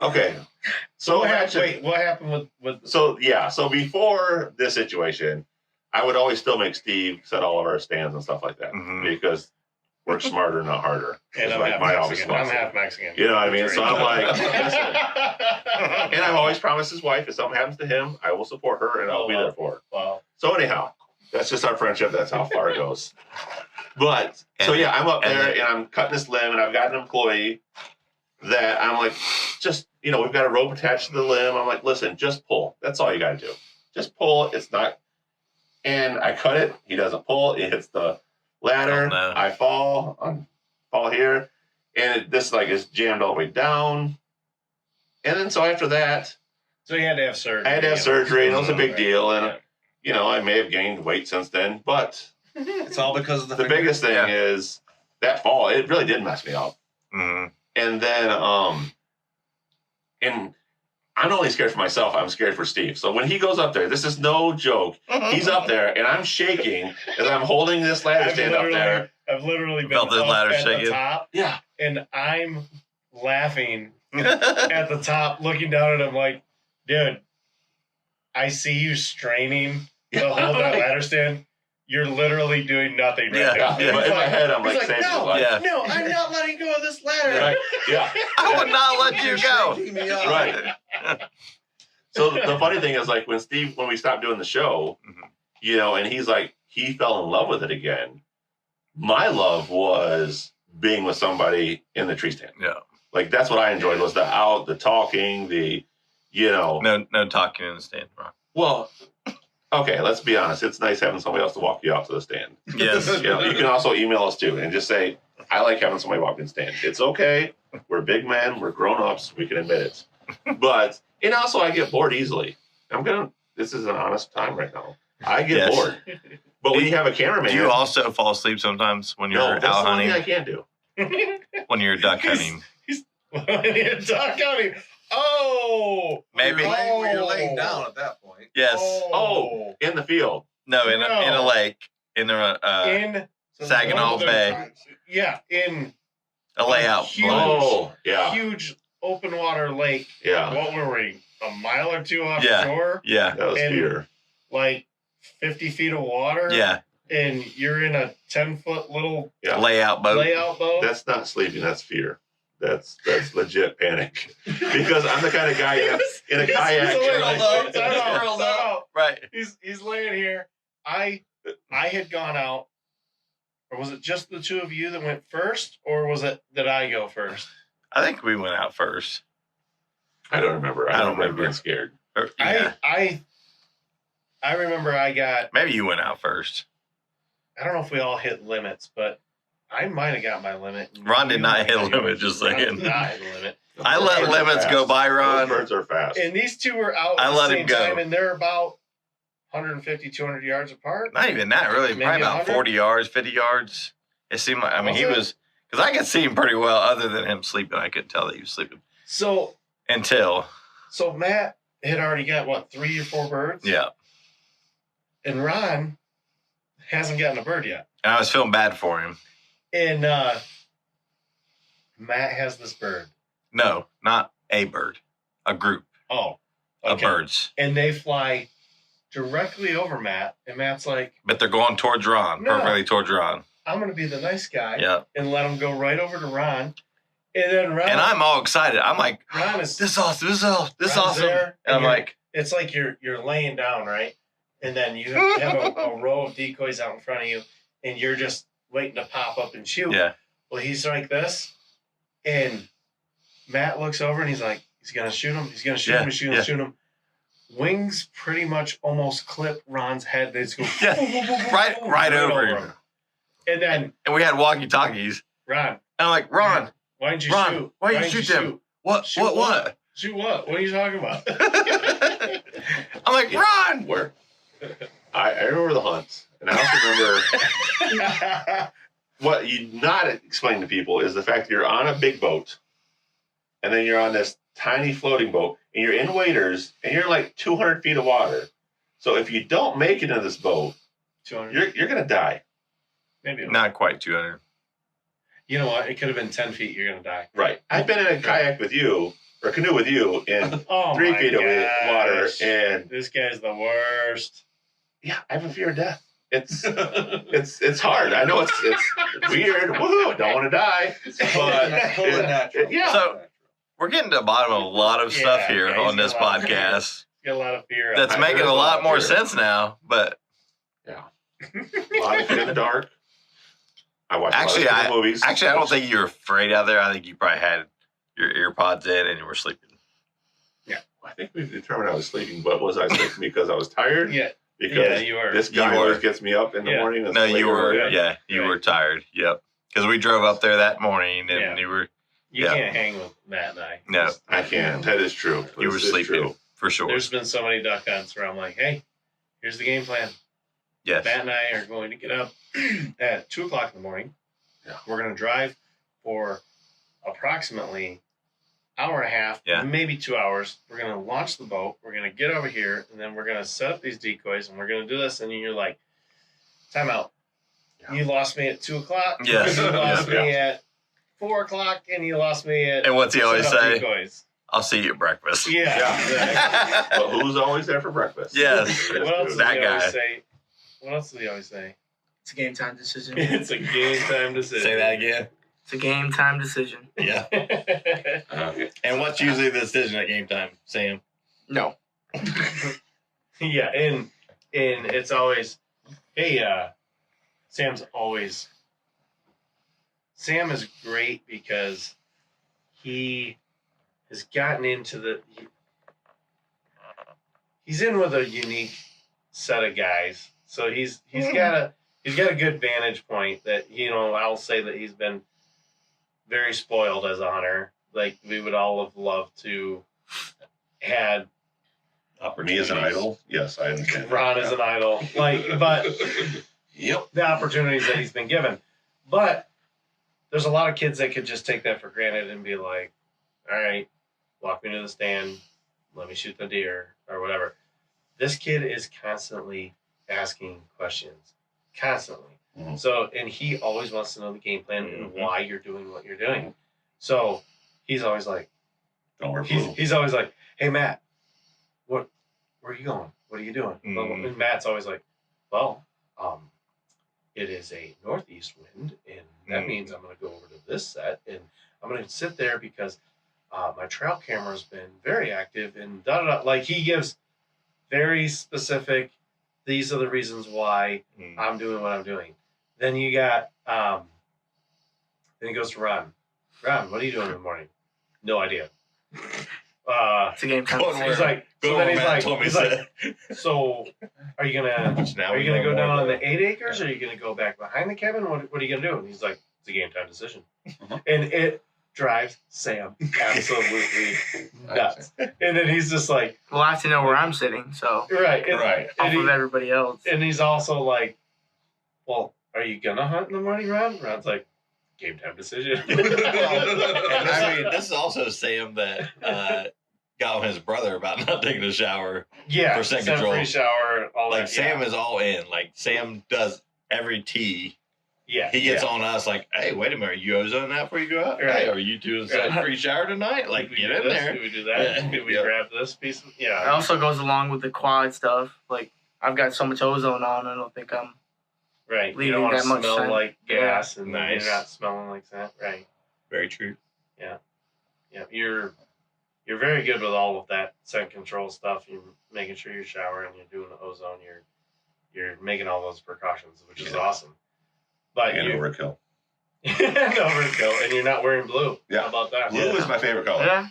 Okay. So what happened with So before this situation, I would always still make Steve set all of our stands and stuff like that because work smarter, not harder. And I'm like half my Mexican. I'm half Mexican. You know what I mean? So I'm like, listen. And I've always promised his wife, if something happens to him, I will support her and I'll be there for her. Wow. So anyhow, that's just our friendship. That's how far it goes. But so yeah, I'm up there and I'm cutting this limb, and I've got an employee that I'm like, just we've got a rope attached to the limb. I'm like, listen, just pull. That's all you got to do. Just pull. It's not. And I cut it. He doesn't pull. It hits the ladder. Oh, no. I fall. Fall here, and this is jammed all the way down. And then so after that, so you had to have surgery. I had to have surgery, and it was a big Right. deal. And I may have gained weight since then, but It's all because of the biggest thing is that fall. It really did mess me up. Mm-hmm. And then, and I'm not only scared for myself, I'm scared for Steve. So when he goes up there, this is no joke. He's up there, and I'm shaking as I'm holding this ladder stand up there. I've literally been Felt the up ladder at shaking. the top, Yeah. and I'm laughing at the top, looking down at him like, dude, I see you straining to hold that ladder stand. You're literally doing nothing right Yeah, now. yeah. But in my head, I'm he's like, saving his no, life. Yeah. no, I'm not letting go of this ladder. Right. Yeah. I would not let you go. Me up. Right. So the funny thing is, when we stopped doing the show, and he's like, he fell in love with it again. My love was being with somebody in the tree stand. Yeah. That's what I enjoyed was the talking, No talking in the stand, Ron. Well, okay, let's be honest. It's nice having somebody else to walk you out to the stand. Yes. You can also email us too and just say, I like having somebody walk in the stand. It's okay. We're big men. We're grown-ups. We can admit it. And also I get bored easily. This is an honest time right now. I get bored. But when you have a cameraman. Do you also fall asleep sometimes when you're No, that's out the only hunting? thing I can't do. When you're duck hunting? When you're duck hunting. Oh, Maybe. You're laying down at that point. Yes. Oh, in the field. No, in a lake. In a Saginaw Bay. Yeah, in a layout. Huge. Oh, yeah. huge open water lake. Yeah. What were we? A mile or two Yeah. offshore? Yeah. That was And- fear. Like 50 feet of water? Yeah. And you're in a 10-foot little Yeah. Layout boat. layout boat? That's not sleeping. That's fear. That's legit panic. Because I'm the kind of guy in a kayak. Time out. Right. He's laying here. I had gone out, or was it just the two of you that went first, or was it did I go first? I think we went out first. I don't remember. I don't remember remember. being scared. Or, yeah. I remember I got. Maybe you went out first. I don't know if we all hit limits, but I might have got my limit. Ron did You not might hit have limit, yours. just Ron saying. did not hit the limit. I let Those birds are limits fast. go by, Ron. Those birds are fast. And these two were out I at the let same him go. time, and they're about 150, 200 yards apart. Not even that, really. Maybe Probably about 100? 40 yards, 50 yards. It seemed like, Was he it? was, because I could see him pretty well, other than him sleeping. I could tell that he was sleeping. So Until, Matt had already got, what, 3 or 4 birds? yeah. And Ron hasn't gotten a bird yet. And I was feeling bad for him. And Matt has this bird. No, not a bird. A group Oh, of birds. And they fly directly over Matt. And Matt's like, But they're going towards Ron, No. perfectly towards Ron. I'm going to be the nice guy Yeah. and let him go right over to Ron. And then Ron, And I'm all excited. I'm like, Ron is this is awesome. This is awesome. This is Ron's awesome. there, And I'm you're- like, it's like you're laying down, right? And then you have a row of decoys out in front of you, and you're just waiting to pop up and shoot. yeah. Well, he's like this, and Matt looks over and he's like, he's gonna shoot him. He's gonna shoot him. He's gonna shoot him. Wings pretty much almost clip Ron's head. They just go Yeah. Right over him. And then And we had walkie-talkies. Ron, And I'm like, Ron, why didn't you Ron, shoot? why didn't you shoot them? What? Shoot What? Shoot what? What are you talking about? I'm like, Ron! Where? I remember the hunts. And I also remember what you not explain to people is the fact that you're on a big boat and then you're on this tiny floating boat and you're in waders and you're like 200 feet of water. So if you don't make it in this boat, 200. you're going to die. Maybe Not quite 200. You know what? It could have been 10 feet. You're gonna die. Right. I've been in a kayak with you or canoe with you in Oh 3 my feet of water, gosh. and This guy's the worst. yeah, I have a fear of death. It's hard. I know it's weird. Woohoo! I don't want to die, That's totally but natural. yeah. So we're getting to the bottom of a lot of stuff Yeah, here yeah, he's on this got a lot of podcast. Got a lot of fear. That's I making heard a a lot lot of more fear. sense now. But A lot of fear in the dark. I watch actually, a lot of movies. I don't think you were afraid out there. I think you probably had your ear pods in and you were sleeping. I think we've determined I was sleeping, but was I sleeping because I was tired? Yeah. Because Yeah, you were. this guy You were. always gets me up in the Yeah. morning. And No, later you were. on. Yeah, you Right. were tired. Yep. Because we drove up there that morning and Yeah. you were. You Yeah. can't hang with Matt and I. No, I can't. That is true. you were This is sleeping true. for sure. There's been so many duck hunts where I'm like, hey, here's the game plan. Yes. Matt and I are going to get up at 2 o'clock in the morning. Yeah. We're going to drive for approximately hour and a half, Yeah. maybe 2 hours. We're going to launch the boat. We're going to get over here, and then we're going to set up these decoys, and we're going to do this. And you're like, time out. Yeah. You lost me at 2 o'clock. Yes. You lost Yeah. me at 4 o'clock, and you lost me at. And what's he always set up say? Decoys. I'll see you at breakfast. Yeah. Yeah. exactly. But who's always there for breakfast? Yes. What else does That he guy. always say? What else does he always say? It's a game time decision. It's a game time decision. Say that again. It's a game time decision. Yeah. And what's usually the decision at game time, Sam? No. Yeah, and it's always, hey, Sam is great because he has gotten into he's in with a unique set of guys. So he's got a good vantage point that, I'll say that he's been very spoiled as a hunter. Like, we would all have loved to had Me as an idol? Yes, I understand. Ron as an idol. But Yep. the opportunities that he's been given. But there's a lot of kids that could just take that for granted and be like, all right, walk me to the stand, let me shoot the deer or whatever. This kid is constantly asking questions. Constantly. Mhm. So, and he always wants to know the game plan and Mhm. why you're doing what you're doing. So he's always like, Don't wear blue. he's always like, hey, Matt, where are you going? What are you doing? Mhm. And Matt's always like, well, it is a northeast wind, and that Mhm. means I'm going to go over to this set, and I'm going to sit there because my trail camera's been very active, and da-da-da. Like, he gives very specific, these are the reasons why Mm. I'm doing what I'm doing. Then you got, then he goes to Ron. Ron, what are you doing in the morning? No idea. It's a game time Go decision. He's like, Go so where then Matt he's told me like, to. so are you gonna Now are we you gonna know go down more on about the 8 acres, or are you gonna go back behind the cabin? What are you gonna do? And he's like, it's a game time decision, and it drives Sam absolutely nuts. And then he's just like, Well, I have to know where I'm sitting, so right, and, Right. off and, of everybody else. and he's also like, well, are you gonna hunt in the morning, Ron? Ron's like, game time decision. And this is also Sam that got on his brother about not taking a shower. Yeah, For scent Sam control. free shower, all Like, that. Sam is all in. Like, Sam does every tee. yeah, He gets yeah. on us like, hey, wait a minute, are you ozone that before you go out? Right. Hey, are you doing some Right. free shower tonight? Like, Did we get do in this? there. Did we do that? Yeah. Did we Yep. grab this piece? It Yeah. also goes along with the quad stuff. Like, I've got so much ozone on, I don't think I'm. Right. You leaving don't want to that much smell scent. like gas, and Nice. you're not smelling like that. Right. Very true. Yeah. You're very good with all of that scent control stuff. You're making sure you're showering, you're doing the ozone, you're making all those precautions, which is Yeah. awesome. But And you overkill. overkill, and you're not wearing blue. Yeah. How about that? Blue is my favorite color. Yeah,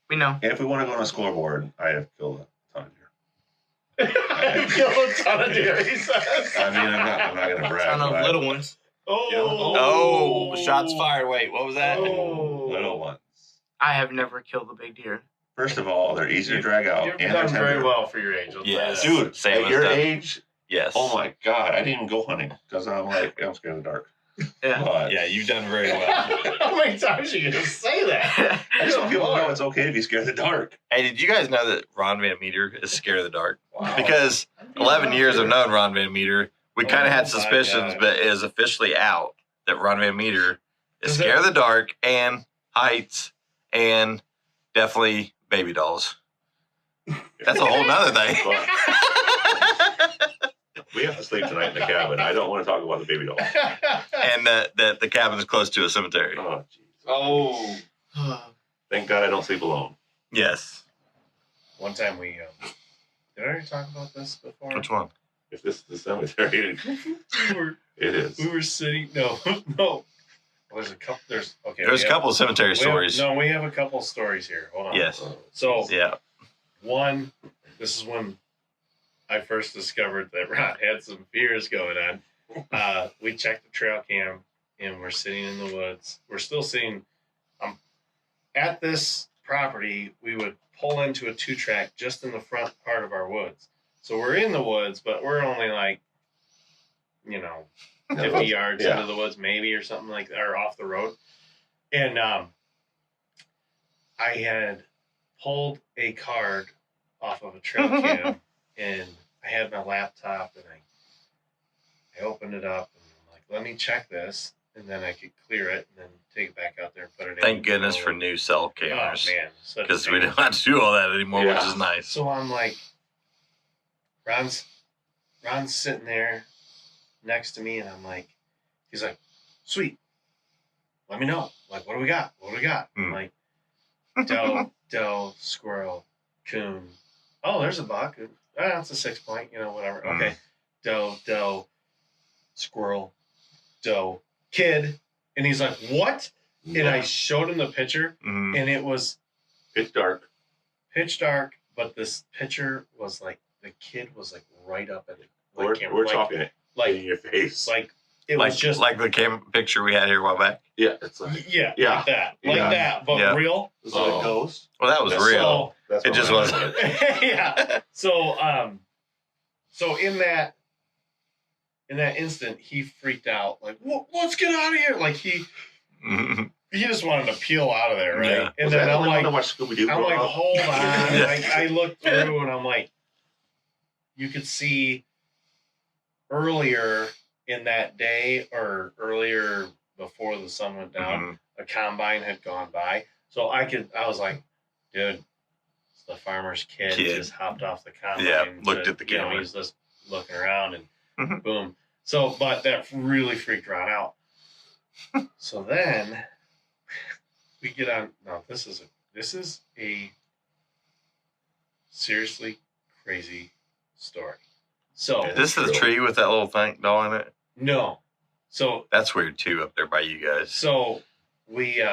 we know. And if we want to go on a scoreboard, I have killed a ton of deer. Kill a ton of deer, he says. I mean, I'm not going to brag. I know but I- little ones. Oh, shots fired. Wait, what was that? Oh. Little ones. I have never killed a big deer. First of all, they're easy to drag out. You've and done they're very tender. well for your age. I'll tell you Yes. that. Dude, Sam at has your done. age, Yes. oh my God, I didn't even go hunting because I'm like, I'm scared of the dark. Yeah. But Yeah, you've done very well. How many times are you going to say that? I just want people to know it's okay to be scared of the dark. Hey, did you guys know that Ron VanMeter is scared of the dark? Wow. Because 11 years of knowing Ron VanMeter, we kind of Oh had my suspicions, gosh. but it is officially out that Ron VanMeter is Is scared it- of the dark and heights and definitely baby dolls. That's a whole nother thing. We have to sleep tonight in the cabin. I don't want to talk about the baby doll. And the cabin is close to a cemetery. Oh, jeez. Oh. Thank God I don't sleep alone. Yes. One time we did I already talk about this before? Which one? If this is the cemetery, it is. We were sitting. No. Well, there's a couple. There's a couple of cemetery stories. We have a couple of stories here. Hold on. Yes. So Yeah. one, this is when I first discovered that Ron had some fears going on. We checked the trail cam, and we're sitting in the woods. We're still sitting. At this property, we would pull into a 2-track just in the front part of our woods. So we're in the woods, but we're only like, 50 yards into the woods, maybe, or something like that, or off the road. And I had pulled a card off of a trail cam, and I had my laptop, and I opened it up, and I'm like, let me check this, and then I could clear it, and then take it back out there and put it in. Thank goodness for new cell cameras. Oh, man. Because we don't have to do all that anymore, which is nice. So I'm like, Ron's sitting there next to me, and I'm like, he's like, sweet, let me know. Like, what do we got? I'm like, doe, squirrel, coon. Oh, there's a buck. That's a 6-point, whatever. Okay. Doe, squirrel, doe, kid. And he's like, what? Yeah. And I showed him the picture, and it was pitch dark, but this picture was like, the kid was like right up at it. We're talking it like in your face. Like it was just like the picture we had here a while back. Yeah, it's like like that, but real. Is it a ghost? Well, that was real. It just wasn't. Yeah. So in that instant, he freaked out. Like, let's get out of here! Like he just wanted to peel out of there, right? Yeah. And then I'm like, hold on. I looked through, and I'm like, you could see earlier in that day, or earlier before the sun went down, a combine had gone by. So I was like, dude, it's the farmer's kid just hopped off the combine. Yeah, looked at the camera. He was just looking around, and boom. So, but that really freaked Ron out. So then we get on. No, this is a seriously crazy story. So this is a tree with that little thing doll in it? No. So that's weird too up there by you guys. So we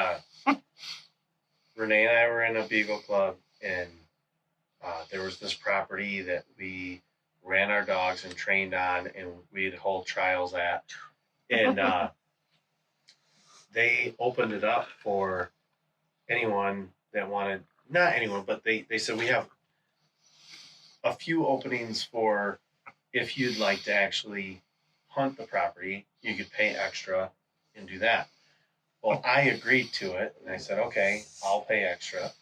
Renee and I were in a Beagle Club, and there was this property that we ran our dogs and trained on, and we'd hold trials at. And they opened it up for anyone that wanted, not anyone, but they said, we have a few openings for if you'd like to actually hunt the property, you could pay extra and do that. Well, I agreed to it, and I said, okay, I'll pay extra.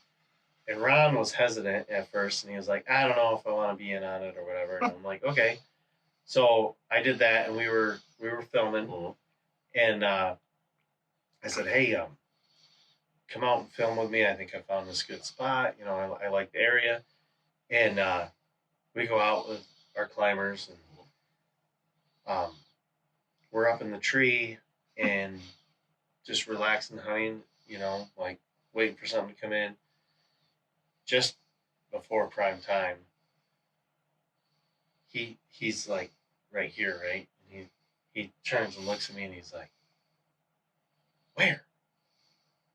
And Ron was hesitant at first, and he was like, I don't know if I want to be in on it or whatever. And I'm like, okay. So I did that, and we were filming, and I said, hey, come out and film with me. I think I found this good spot. I like the area. And we go out with our climbers, and we're up in the tree and just relaxing, hunting, like waiting for something to come in. Just before prime time, he's like right here, right? And he turns and looks at me, and he's like, where?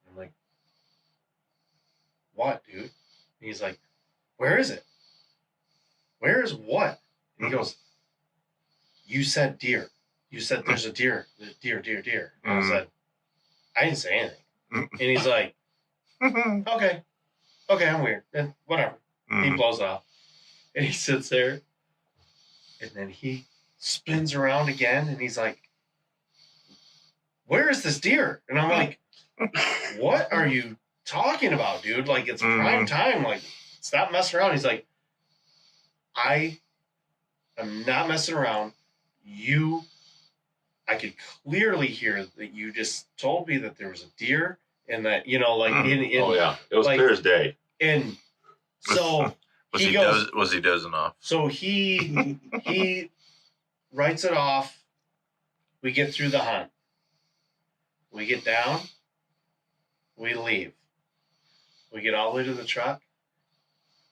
I'm like, what, dude? And he's like, where is it? Where is what? And he goes, you said deer. You said there's a deer. Deer. And I said, I didn't say anything. And he's like, okay, I'm weird. And whatever. He blows off. And he sits there. And then he spins around again, and he's like, where is this deer? And I'm like, what are you talking about, dude? Like, it's prime time. Like, stop messing around. He's like, I am not messing around. I could clearly hear that you just told me that there was a deer and that like in Oh yeah, it was like, clear as day. and so Was he he goes. was he dozing off? So he writes it off. We get through the hunt. We get down. We leave. We get all the way to the truck,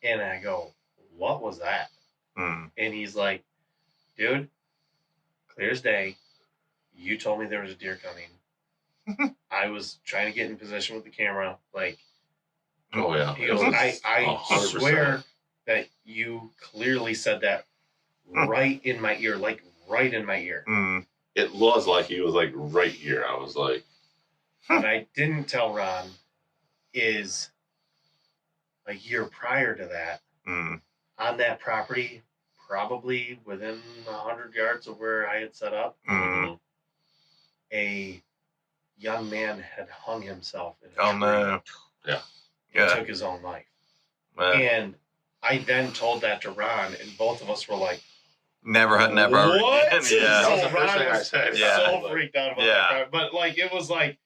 and I go, "What was that?" Mm. And he's like, "Dude, clear as day. You told me there was a deer coming. I was trying to get in position with the camera. Like, Oh yeah. he goes, I 100%. swear that you clearly said that right in my ear, like right in my ear." Mm. It was like he was like right here. I was like, What I didn't tell Ron is a year prior to that, Mm. on that property, probably within 100 yards of where I had set up, Mm. a young man had hung himself in a Oh tree no. Yeah. and Yeah. took his own life. Well, And I then told that to Ron, and both of us were like, never. "What?" that was So the first Ron thing I was said. Yeah. so freaked out about Yeah. that. But like, it was like,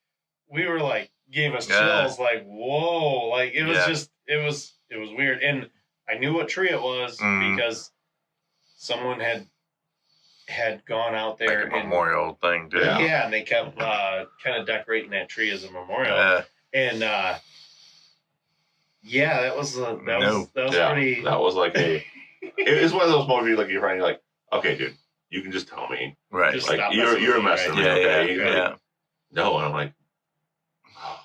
we were like, gave us Yeah. chills, like, whoa. Like, it was Yeah. just, it was weird. And I knew what tree it was because someone had gone out there Like a memorial thing, too. Yeah, and they kept kind of decorating that tree as a memorial. Yeah. And yeah, that was No. Yeah, pretty. that was like it's one of those movies like you're like, okay, dude, you can just tell me. Right. Just Like stop you're messing with me, messing right? with me, Yeah, okay? He's like, yeah. no, and I'm like, oh,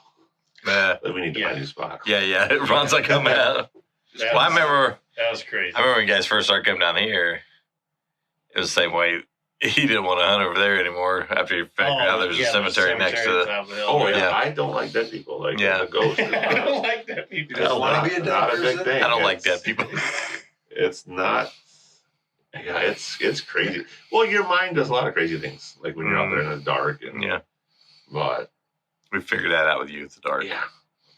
Yeah. we need to Yeah. find a new spot. Yeah. Ron's like, come out. That Well, I was- remember that was crazy. when you guys first started coming down here, it was the same way. He didn't want to hunt over there anymore after he figured out there was a cemetery next to the the. top of the hill. Oh yeah, Yeah. I don't like dead people. Like Yeah. the ghost. Is I not, don't like that people. it's wanna not, be a dead not a big person? thing. I don't like It's- dead people. It's not. Yeah, it's crazy. Well, your mind does a lot of crazy things, like when you're out there in the dark. And Yeah. but We figured that out with you at the dark. yeah,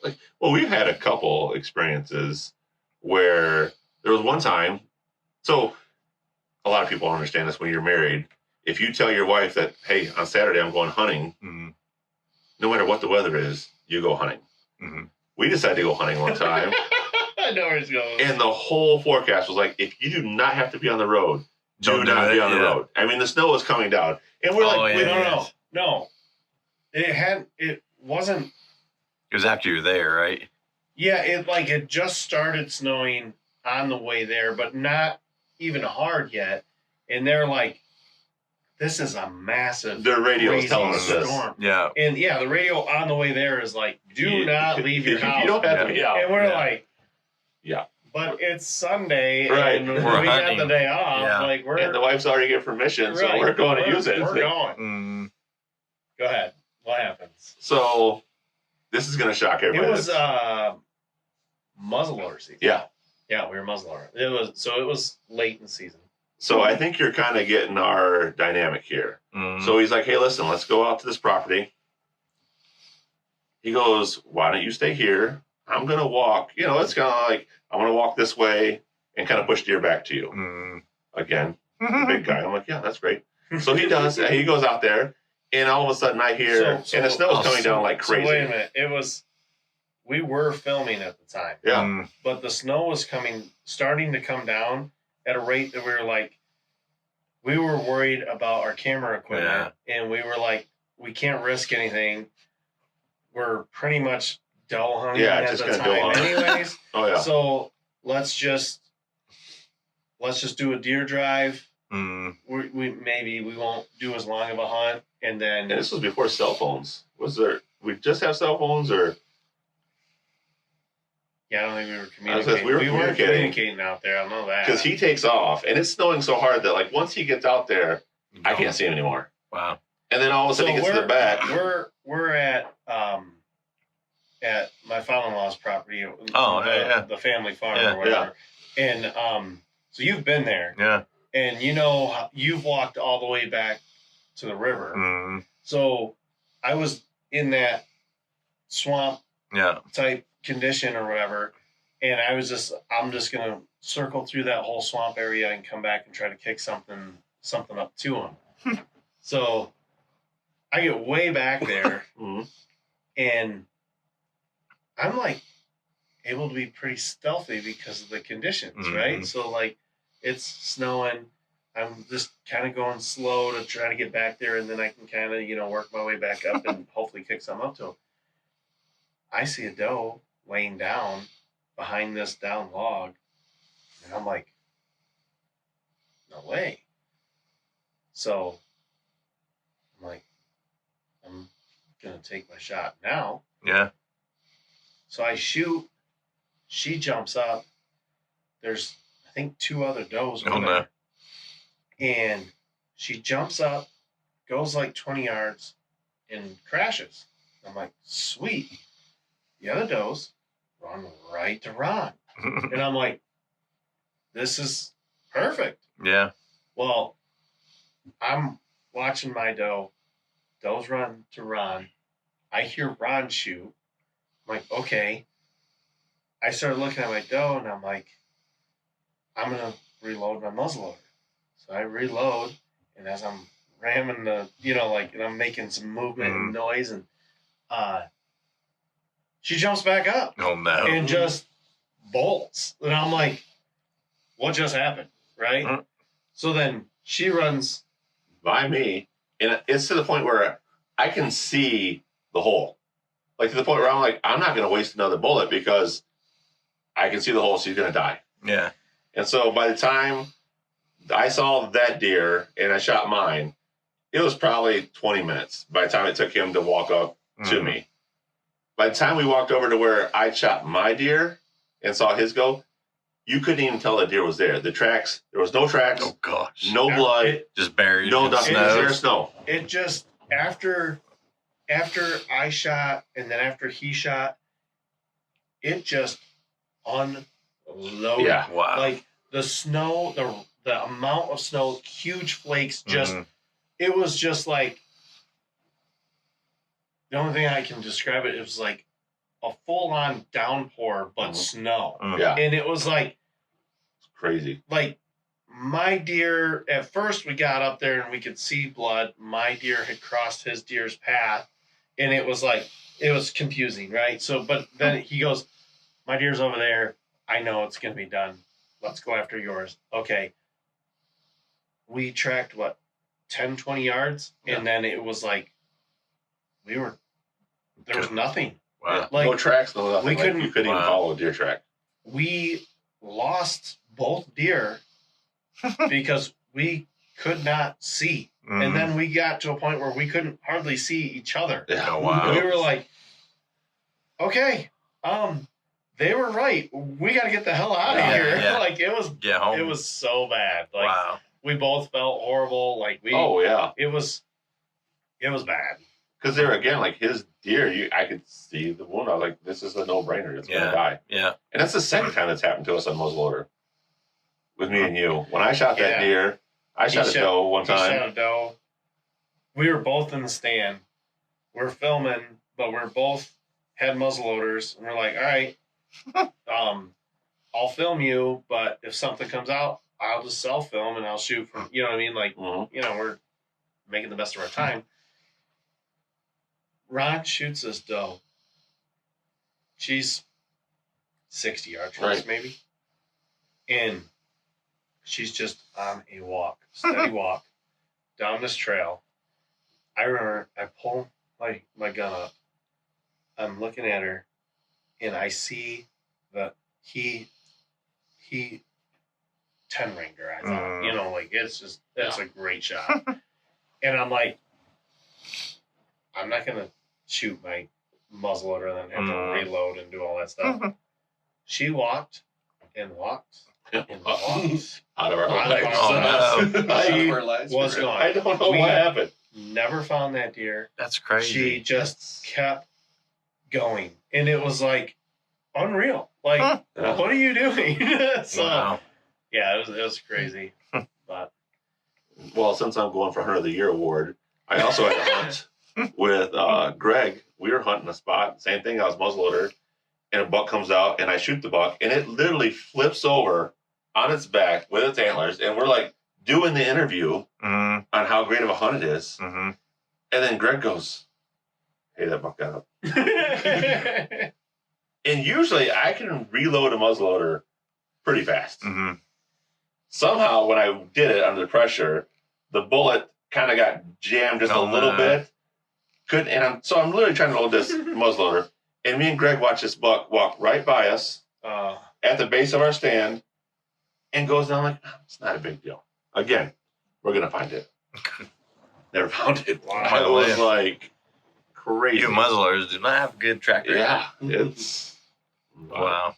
like well, we've had a couple experiences where there was one time. So a lot of people don't understand this when you're married. If you tell your wife that, hey, on Saturday I'm going hunting, Mhm. no matter what the weather is, you go hunting. Mhm. We decided to go hunting one time, I know where he's going. and the whole forecast was like, if you do not have to be on the road, do Don't do not it, be on the yeah. road. I mean, the snow was coming down, and we're Oh, like, yeah. No. It wasn't. It was after you were there, right? Yeah, it just started snowing on the way there, but not even hard yet. And they're like, "This is a massive." their radio is crazy telling us this. storm. Yeah. And yeah, the radio on the way there is like, "Do not leave your house." You don't have to be out. And we're Yeah. like, Yeah. but it's Sunday, Right. and We're we got hunting. the day off. Yeah. Like we're And the wife's already get permission, so right, we're going to use it. We're going. Mm. Go ahead. What happens? So this is going to shock It everybody. was muzzleloader season. Yeah. Yeah, we were muzzleloader. It was late in the season. So I think you're kind of getting our dynamic here. Mm. So he's like, hey, listen, let's go out to this property. He goes, why don't you stay here? I'm going to walk. You know, it's kind of like, I'm going to walk this way and kind of push deer back to you. Mm. Again, the big guy. I'm like, yeah, that's great. So he does. He goes out there, and all of a sudden I hear, So- and the snow is coming down like So crazy. wait a minute. We were filming at the time, Yeah. Mm. but the snow was starting to come down at a rate that we were worried about our camera equipment, and we were like, we can't risk anything. We're pretty much dull hunting Yeah, at just the gonna dull time, hunt. anyways. Oh, yeah. So let's just do a deer drive. Mm. We won't do as long of a hunt, and then And this was before cell phones. We just have cell phones, or yeah, I don't think we were I was gonna say, communicating. we were weren't communicating. communicating out there. I know that because he takes off, and it's snowing so hard that like once he gets out there, I can't see him anymore. Wow. And then all of a sudden he gets to the back. We're at my father-in-law's property. Oh, the, yeah. the family farm Yeah. or whatever. And so you've been there, Yeah. and you've walked all the way back to the river. Mm. So I was in that swamp Yeah. type condition or whatever, and I'm just gonna circle through that whole swamp area and come back and try to kick something up to him. So I get way back there, Mhm. and I'm like able to be pretty stealthy because of the conditions, right? So like it's snowing. I'm just kind of going slow to try to get back there, and then I can kind of, work my way back up and hopefully kick some up to him. I see a doe laying down behind this down log, and I'm like, no way. So I'm like, I'm going to take my shot now. Yeah. So I shoot. She jumps up. There's, I think, 2 other does. Oh, no. And she jumps up, goes like 20 yards, and crashes. I'm like, sweet. The other does run right to Ron. And I'm like, this is perfect. Yeah. Well, I'm watching my does run to Ron. I hear Ron shoot. I'm like, okay. I started looking at my doe, and I'm like, I'm going to reload my muzzleloader. So I reload, and as I'm ramming the, and I'm making some movement and noise, and she jumps back up. Oh, no. And just bolts. And I'm like, what just happened? Right? So then she runs by me, and it's to the point where I can see the hole. Like, to the point where I'm like, I'm not going to waste another bullet because I can see the hole, so she's going to die. Yeah. And so by the time I saw that deer and I shot mine, it was probably 20 minutes by the time it took him to walk up to me. By the time we walked over to where I shot my deer and saw his go, you couldn't even tell the deer was there. The tracks, there was no tracks. Oh, gosh. No blood. Just buried. No in nothing. snow. There's snow. It just, after I shot and then after he shot, it just unloaded. Yeah. Wow. Like the snow, the amount of snow, huge flakes, just, it was just like, the only thing I can describe it was like a full-on downpour, but snow. Yeah. And it was like, It's crazy. like my deer, at first we got up there and we could see blood. My deer had crossed his deer's path, and it was like, it was confusing, right? So, but then he goes, my deer's over there. I know it's going to be done. Let's go after yours. Okay. We tracked, 10, 20 yards? Yeah. And then it was like, there was nothing. Wow. Like, no tracks, no nothing. we Like, couldn't- you couldn't even follow a deer track. We lost both deer because we could not see. And then we got to a point where we couldn't hardly see each other. Yeah. Oh, wow. We were like, okay, they were right. We got to get the hell out of Yeah, here. yeah. Like, it was Get home. it was so bad. Like, wow. we both felt horrible. Like, Oh, yeah. it was bad. Because there again, like his deer, I could see the wound. I was like, this is a no-brainer. It's going to die. Yeah. And that's the second time that's happened to us on muzzleloader with me and you. When I shot that Yeah. deer, I shot a doe one He shot time. a doe. We were both in the stand. We're filming, but we're both had muzzleloaders, and we're like, all right, I'll film you, but if something comes out, I'll just self-film and I'll shoot from, you know what I mean? Like, we're making the best of our time. Ron shoots this doe. She's 60 yards from us, Right. maybe. And she's just on a walk, steady walk, down this trail. I remember I pull my gun up. I'm looking at her, and I see that he 10 ringed her. I thought, like, it's just, that's a great shot. And I'm like, I'm not going to shoot my muzzleloader and then have to reload and do all that stuff. She walked and walked and walked. Out of our Out of lives. Oh, no. She Our lives was were- gone. I don't know We what happened. Never found that deer. That's crazy. She just kept going. And it was like unreal. Like, what are you doing? So, wow. yeah, it was crazy. But Well, since I'm going for Hunter of the Year award, I also had a hunt with Greg. We were hunting a spot. Same thing. I was muzzleloader, and a buck comes out, and I shoot the buck, and it literally flips over on its back with its antlers, and we're like doing the interview on how great of a hunt it is. And then Greg goes, "Hey, that buck got up." And usually I can reload a muzzleloader pretty fast. Mm-hmm. Somehow when I did it under pressure, the bullet kind of got jammed just a little bit. So I'm literally trying to load this muzzleloader. And me and Greg watch this buck walk right by us at the base of our stand and goes down like, it's not a big deal. Again, we're going to find it. Never found it. Wow. It was like crazy. You muzzleloaders do not have good track record. Yeah, it's wow.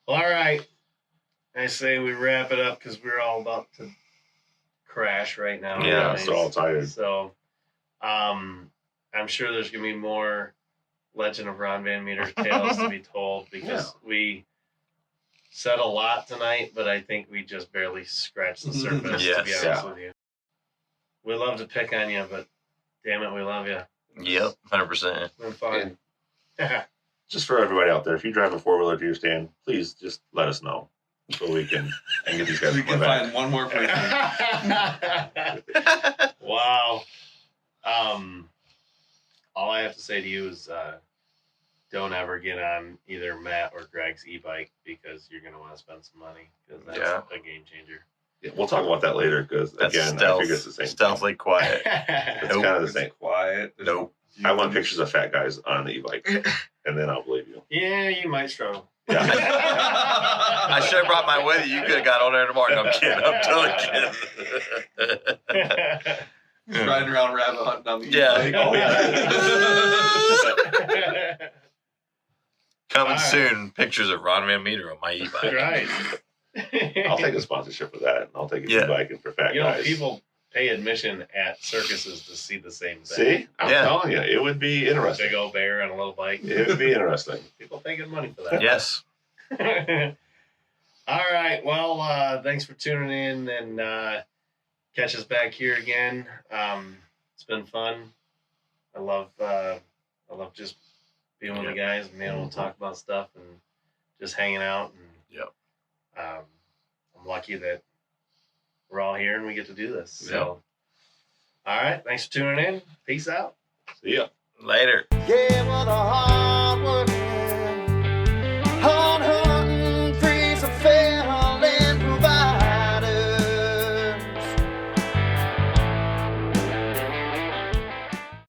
Well, all right. I say we wrap it up because we're all about to crash right now. Yeah, so all tired. So, I'm sure there's gonna be more Legend of Ron VanMeter tales to be told because we said a lot tonight, but I think we just barely scratched the surface. Yes. To be honest with you, we love to pick on you, but damn it, we love you. Yep, 100%. It's been fun. Just for everybody out there, if you drive a 4-wheeler to your stand, please just let us know so we can get these guys. We can find one more person. Wow. All I have to say to you is don't ever get on either Matt or Greg's e-bike because you're going to want to spend some money because that's a game changer. Yeah, we'll talk about that later because, again, I think it's the same. Stealthily quiet. It's kind of the same. Quiet. Nope. I want pictures of fat guys on the e-bike, and then I'll believe you. Yeah, you might struggle. Yeah. I should have brought mine with you. You could have got on there tomorrow. No, I'm kidding. I'm totally kidding. Just riding around rabbit hunting on the e-bike. Oh, yeah. Coming soon, pictures of Ron VanMeter on my e-bike. Right. I'll take a sponsorship for that. I'll take an e-bike and for fat guys. People pay admission at circuses to see the same thing. See? I'm telling you, it would be interesting. Big old bear on a little bike. It would be interesting. People pay good money for that. Yes. All right. Well, thanks for tuning in and catch us back here again. It's been fun. I love just being with the guys and being able to talk about stuff and just hanging out. And I'm lucky that we're all here and we get to do this. So, all right. Thanks for tuning in. Peace out. See ya. Later. Yeah, well, the hard work